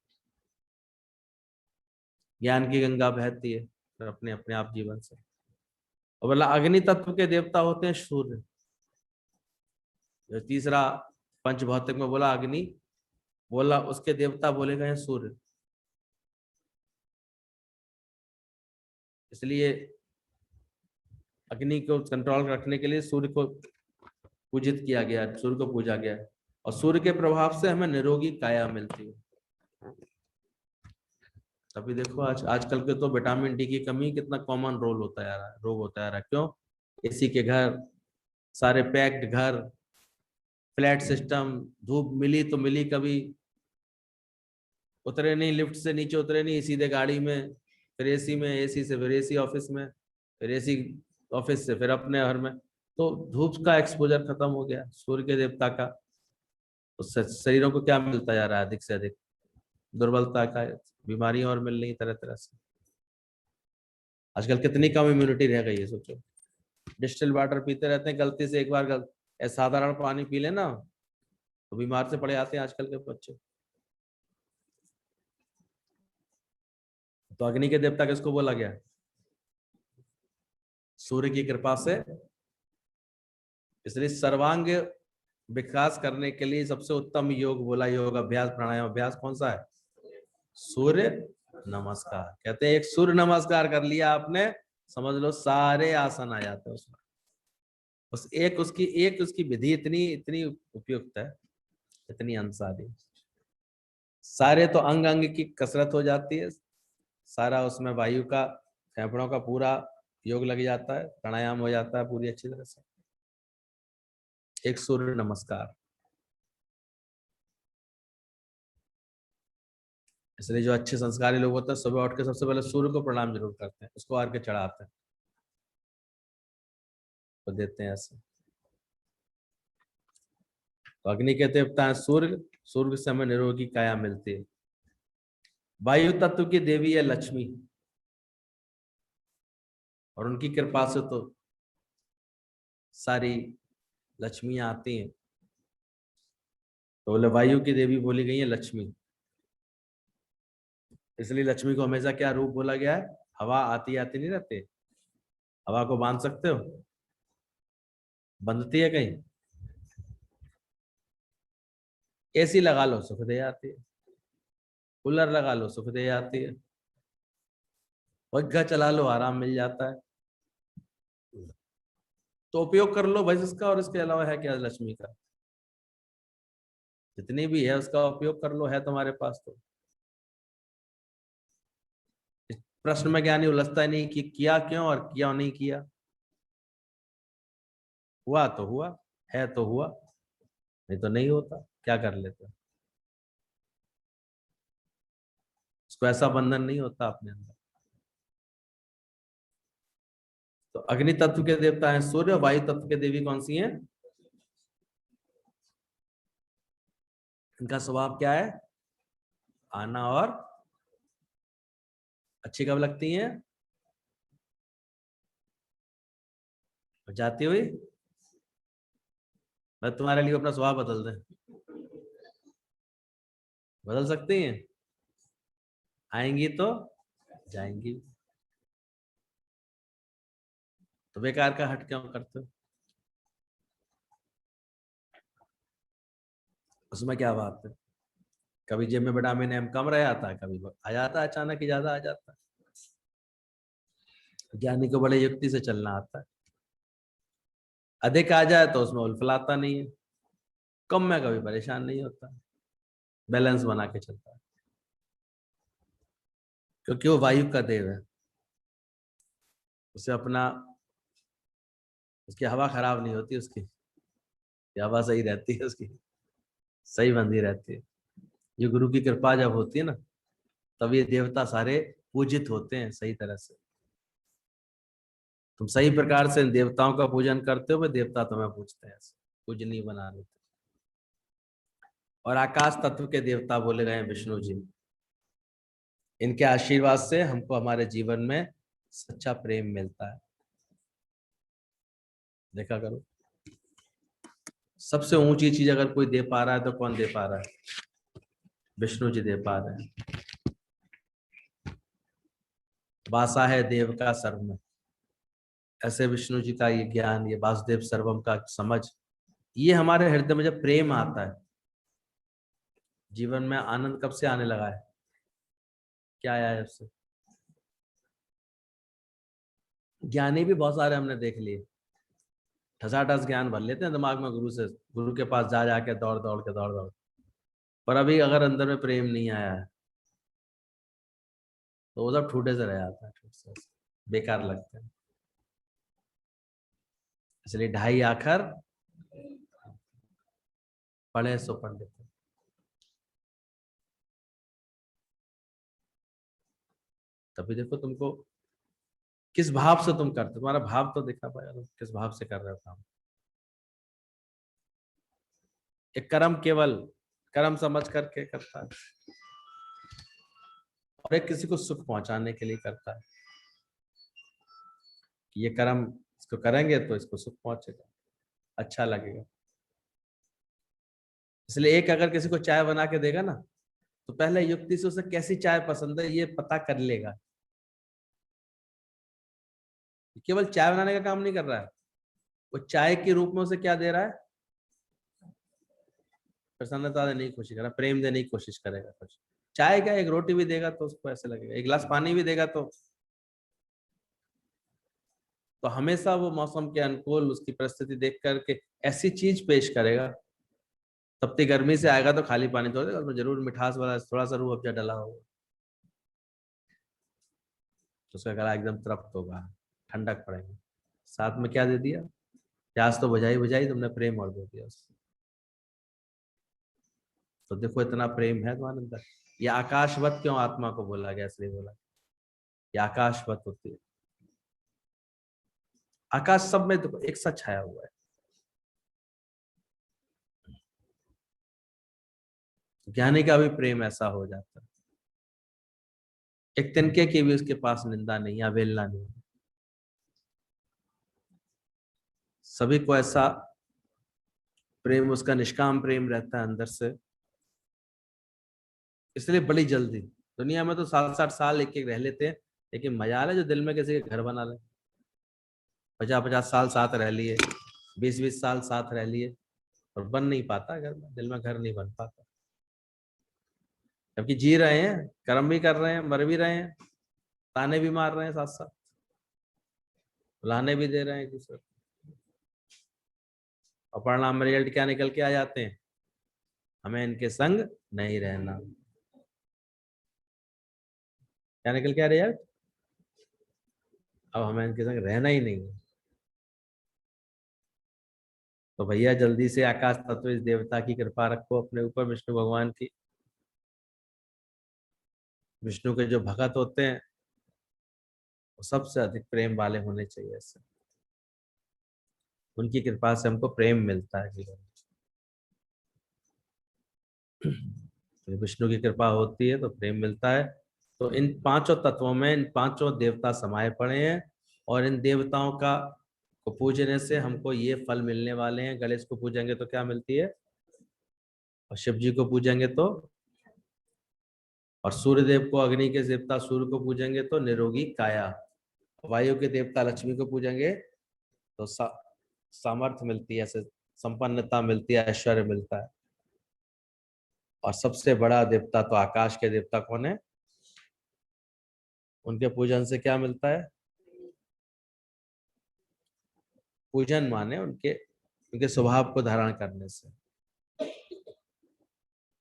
ज्ञान की गंगा बहती है फिर अपने अपने आप जीवन से। और बोला अग्नि तत्व के देवता होते हैं सूर्य। जो तीसरा पंच भौतिक में बोला अग्नि, बोला उसके देवता बोले गए हैं सूर्य। इसलिए अग्नि को कंट्रोल रखने के लिए सूर्य को पूजित किया गया, सूर्य को पूजा गया। और सूर्य के प्रभाव से हमें निरोगी काया मिलती है। अभी देखो आजकल के तो विटामिन डी की कमी कितना कॉमन रोग होता जा रहा है। क्यों? एसी के घर, सारे पैक्ड घर, फ्लैट सिस्टम, धूप मिली तो मिली, कभी उतरे नहीं, लिफ्ट से नीचे उतरे नहीं, सीधे गाड़ी में, फिर एसी में, एसी से फिर एसी ऑफिस में, फिर एसी ऑफिस से फिर अपने घर में। तो धूप का एक्सपोजर खत्म हो गया, सूर्य के देवता का। तो शरीरों को क्या मिलता जा रहा है अधिक से अधिक? दुर्बलता का, बीमारियां और मिल रही तरह तरह से। आजकल कितनी कम इम्यूनिटी रह गई है, सोचो। डिस्टिल वाटर पीते रहते हैं, गलती से एक बार साधारण पानी पी लेना तो बीमार से पड़े आते हैं आजकल के बच्चे। तो अग्नि के देवता किसको बोला गया? सूर्य की कृपा से। इसलिए सर्वांग विकास करने के लिए सबसे उत्तम योग बोला, योग अभ्यास, प्राणायाम अभ्यास कौन सा है? सूर्य नमस्कार। कहते हैं एक सूर्य नमस्कार कर लिया आपने, समझ लो सारे आसन आ जाते हैं उसमें। उसकी विधि इतनी इतनी उपयुक्त है, इतनी अंसारी। सारे तो अंग अंग की कसरत हो जाती है, सारा उसमें वायु का, फेफड़ों का पूरा योग लग जाता है, प्राणायाम हो जाता है पूरी अच्छी तरह से। एक सूर्य नमस्कार। इसलिए जो अच्छे संस्कारी लोग होते हैं सुबह उठ के सबसे पहले सूर्य को प्रणाम जरूर करते हैं, उसको अर्घ्य चढ़ाते हैं, तो देते हैं ऐसे। तो अग्नि के देवता है सूर्य, सूर्य से हमें निरोगी काया मिलती है। वायु तत्व की देवी है लक्ष्मी, और उनकी कृपा से तो सारी लक्ष्मियां आती हैं। तो बोले वायु की देवी बोली गई है लक्ष्मी, इसलिए लक्ष्मी को हमेशा क्या रूप बोला गया है? हवा आती आती नहीं रहती, हवा को बांध सकते हो? बंधती है कहीं? एसी लगा लो सुख दे आती है, कूलर लगा लो सुख दे आती है, पंखा चला लो आराम मिल जाता है। तो उपयोग कर लो भाई इसका, और इसके अलावा है क्या लक्ष्मी का? जितनी भी है उसका उपयोग कर लो, है तुम्हारे पास तो। इस प्रश्न में ज्ञानी उलझता ही नहीं कि किया क्यों और किया नहीं किया। हुआ तो हुआ, है तो हुआ, नहीं तो नहीं होता, क्या कर लेते? उसको ऐसा बंधन नहीं होता अपने अंदर। तो अग्नि तत्व के देवता है सूर्य, वायु तत्व के देवी कौन सी हैं? इनका स्वभाव क्या है? आना, और अच्छी कब लगती हैं? और जाती हुई। मैं तुम्हारे लिए अपना स्वभाव बदल दें? बदल सकती हैं? आएंगी तो जाएंगी, तो बेकार का हट क्यों करते हो? उसमें क्या बात है? कभी जेब में विटामिन एम कम रह जाता है, कभी आ जाता है अचानक ही ज्यादा आ जाता है। ज्ञानी को बड़े युक्ति से चलना आता है। अधिक आ जाए तो उसमें उलफलाता नहीं है, कम में कभी परेशान नहीं होता, बैलेंस बना के चलता है, क्योंकि वो वायु का देव है। उसे अपना, उसकी हवा खराब नहीं होती, उसकी हवा सही रहती है, उसकी सही बंधी रहती है। ये गुरु की कृपा जब होती है ना, तब ये देवता सारे पूजित होते हैं सही तरह से। तुम सही प्रकार से देवताओं का पूजन करते हो, वे देवता तुम्हें पूजते हैं, पूजनीय बना देते। और आकाश तत्व के देवता बोले गए हैं विष्णु जी। इनके आशीर्वाद से हमको हमारे जीवन में सच्चा प्रेम मिलता है। देखा करो, सबसे ऊंची चीज अगर कोई दे पा रहा है तो कौन दे पा रहा है? विष्णु जी दे पा रहे हैं। वासा है देव का सर्व में, ऐसे विष्णु जी का ये ज्ञान, ये वासुदेव सर्वम का समझ, ये हमारे हृदय में जब प्रेम आता है, जीवन में आनंद कब से आने लगा है? क्या आया है उससे? ज्ञानी भी बहुत सारे हमने देख लिए, ठसाठस ज्ञान भर लेते हैं दिमाग में, गुरु से, गुरु के पास जा जाके दौड़ दौड़ के दौड़ दौड़, पर अभी अगर अंदर में प्रेम नहीं आया है तो वो सब ठूठे से रह जाता है, ठूठ से बेकार लगते हैं। इसलिए ढाई आखर पढ़े सो पंडित। तभी देखो तुमको किस भाव से तुम करते हो, तुम्हारा भाव तो दिखा पाएगा तुम किस भाव से कर रहे हो काम। एक कर्म केवल कर्म समझ करके करता है, और एक किसी को सुख पहुंचाने के लिए करता है कि ये कर्म इसको करेंगे तो इसको सुख पहुंचेगा, अच्छा लगेगा। इसलिए एक अगर किसी को चाय बना के देगा ना, तो पहले युक्ति से उसे कैसी चाय पसंद है ये पता कर लेगा। केवल चाय बनाने का काम नहीं कर रहा है, वो चाय के रूप में उसे क्या दे रहा है, प्रसन्नता देने की कोशिश कर रहा है, प्रेम देने की कोशिश करेगा। कुछ चाय क्या, एक रोटी भी देगा तो उसको ऐसे लगेगा, एक गिलास पानी भी देगा तो हमेशा वो मौसम के अनुकूल उसकी परिस्थिति देख करके ऐसी चीज पेश करेगा। तपती गर्मी से आएगा तो खाली पानी थोड़ा देगा, उसमें जरूर मिठास वाला थोड़ा सा रूह अफ़ज़ा डला होगा, तो उसका गला एकदम तृप्त होगा, ठंडक पड़ेगी। साथ में क्या दे दिया, प्यास तो बुझाई बुझाई, तुमने प्रेम और दे दिया उसको। तो देखो इतना प्रेम है तुम्हारे अंदर। ये आकाशवत क्यों आत्मा को बोला गया, इसलिए बोला ये आकाशवत होती है। आकाश सब में देखो एक सा छाया हुआ है। ज्ञानी का भी प्रेम ऐसा हो जाता है, एक तिनके की भी उसके पास निंदा नहीं, अवहेलना नहीं, सभी को ऐसा प्रेम, उसका निष्काम प्रेम रहता है अंदर से। इसलिए बड़ी जल्दी दुनिया में तो 60-60 साल एक एक रह लेते हैं, लेकिन मजाल है जो दिल में किसी के घर बना ले। 50-50 साल साथ रह लिए, 20-20 साल साथ रह लिए, और बन नहीं पाता घर में, दिल में घर नहीं बन पाता। जबकि जी रहे हैं, कर्म भी कर रहे हैं, मर भी रहे हैं, ताने भी मार रहे हैं, साथ साथ लाने भी दे रहे हैं एक दूसरे को। और परिणाम में रिजल्ट क्या निकल के आ जाते हैं, हमें इनके संग नहीं रहना। क्या निकल के आ रिजल्ट, अब हमें इनके संग रहना ही नहीं है। तो भैया जल्दी से आकाश तत्व इस देवता की कृपा रखो अपने ऊपर, विष्णु भगवान की। विष्णु के जो भगत होते हैं वो सबसे अधिक प्रेम वाले होने चाहिए, ऐसे उनकी कृपा से हमको प्रेम मिलता है जीवन में। विष्णु की कृपा होती है तो प्रेम मिलता है। तो इन पांचों तत्वों में इन पांचों देवता समाये पड़े हैं, और इन देवताओं का को पूजने से हमको ये फल मिलने वाले हैं। गणेश को पूजेंगे तो क्या मिलती है, और शिव जी को पूजेंगे तो, और सूर्य देव को, अग्नि के देवता सूर्य को पूजेंगे तो निरोगी काया, वायु के देवता लक्ष्मी को पूजेंगे तो सामर्थ्य मिलती है, ऐसे संपन्नता मिलती है, ऐश्वर्य मिलता है। और सबसे बड़ा देवता तो आकाश के देवता कौन है, उनके पूजन से क्या मिलता है, पूजन माने उनके उनके स्वभाव को धारण करने से।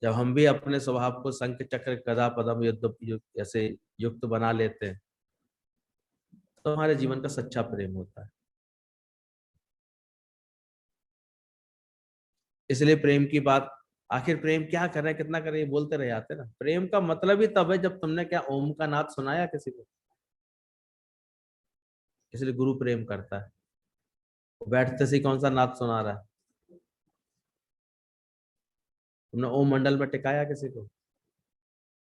जब हम भी अपने स्वभाव को शंख चक्र गदा पद्म युद्ध ऐसे युक्त बना लेते हैं तो हमारे जीवन का सच्चा प्रेम होता है। इसलिए प्रेम की बात, आखिर प्रेम क्या कर रहे हैं, कितना कर रहे हैं, बोलते रहे आते ना। प्रेम का मतलब ही तब है जब तुमने क्या ओम का नाद सुनाया किसी को। इसलिए गुरु प्रेम करता है, वो बैठते से कौन सा नाद सुना रहा है, तुमने ओम मंडल में टिकाया किसी को,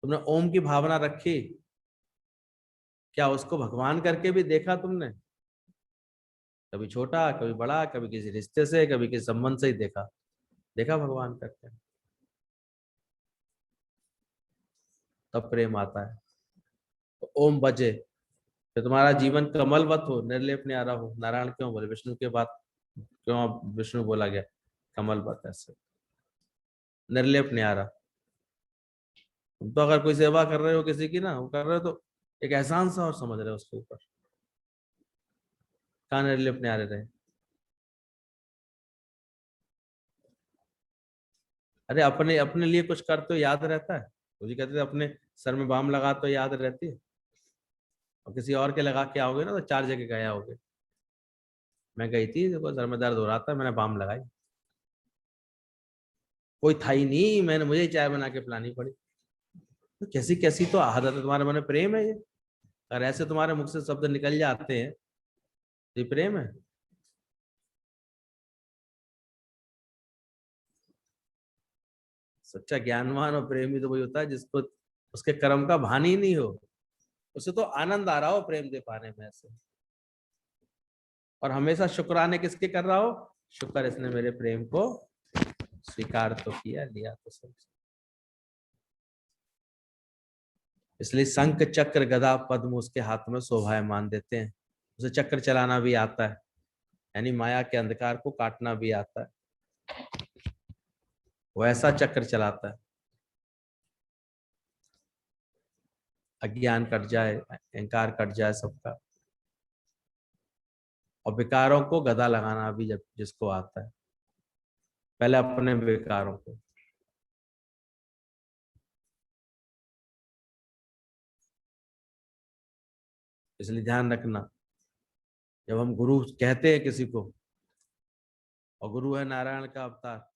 तुमने ओम की भावना रखी, क्या उसको भगवान करके भी देखा तुमने, कभी छोटा कभी बड़ा, कभी किसी रिश्ते से कभी किसी संबंध से ही देखा, देखा भगवान करके, तब प्रेम आता है। तो ओम बजे तो तुम्हारा जीवन कमलवत हो, निर्लेप न्यारा हो। नारायण क्यों बोले, विष्णु के बात क्यों विष्णु बोला गया, कमलवत ऐसे निर्लेप न्यारा। तुम तो अगर कोई सेवा कर रहे हो किसी की ना, वो कर रहे हो तो एक एहसान सा और समझ रहे हो उसके ऊपर, कहाँ निर्लेप न्यारे रहे। अरे अपने अपने लिए कुछ कर तो याद रहता है, मुझे कहते थे अपने सर में बाम लगा तो याद रहती है, और किसी और के लगा के आओगे ना तो 4 जगह गए आओगे। मैं गई थी, देखो सर में दर्द हो रहा था, मैंने बाम लगाई, कोई था ही नहीं, मैंने मुझे ही चाय बना के पिलानी पड़ी। तो कैसी कैसी तो आदत है तुम्हारे मन में, प्रेम है ये? अगर ऐसे तुम्हारे मुख से शब्द निकल जाते हैं तो ये प्रेम है? सच्चा ज्ञानवान और प्रेमी तो वही होता है जिसको उसके कर्म का भान ही नहीं हो, उसे तो आनंद आ रहा हो प्रेम दे पाने में ऐसे, और हमेशा शुक्राने किसके कर रहा हो, शुक्र इसने मेरे प्रेम को स्वीकार तो किया, लिया तो सब। इसलिए शंख चक्र गदा पद्म उसके हाथ में शोभायमान देते हैं। उसे चक्र चलाना भी आता है, यानी माया के अंधकार को काटना भी आता है, वो ऐसा चक्र चलाता है, अज्ञान कट जाए, अहंकार कट जाए सबका, और विकारों को गदा लगाना भी जब जिसको आता है, पहले अपने विकारों को। इसलिए ध्यान रखना, जब हम गुरु कहते हैं किसी को, और गुरु है नारायण का अवतार,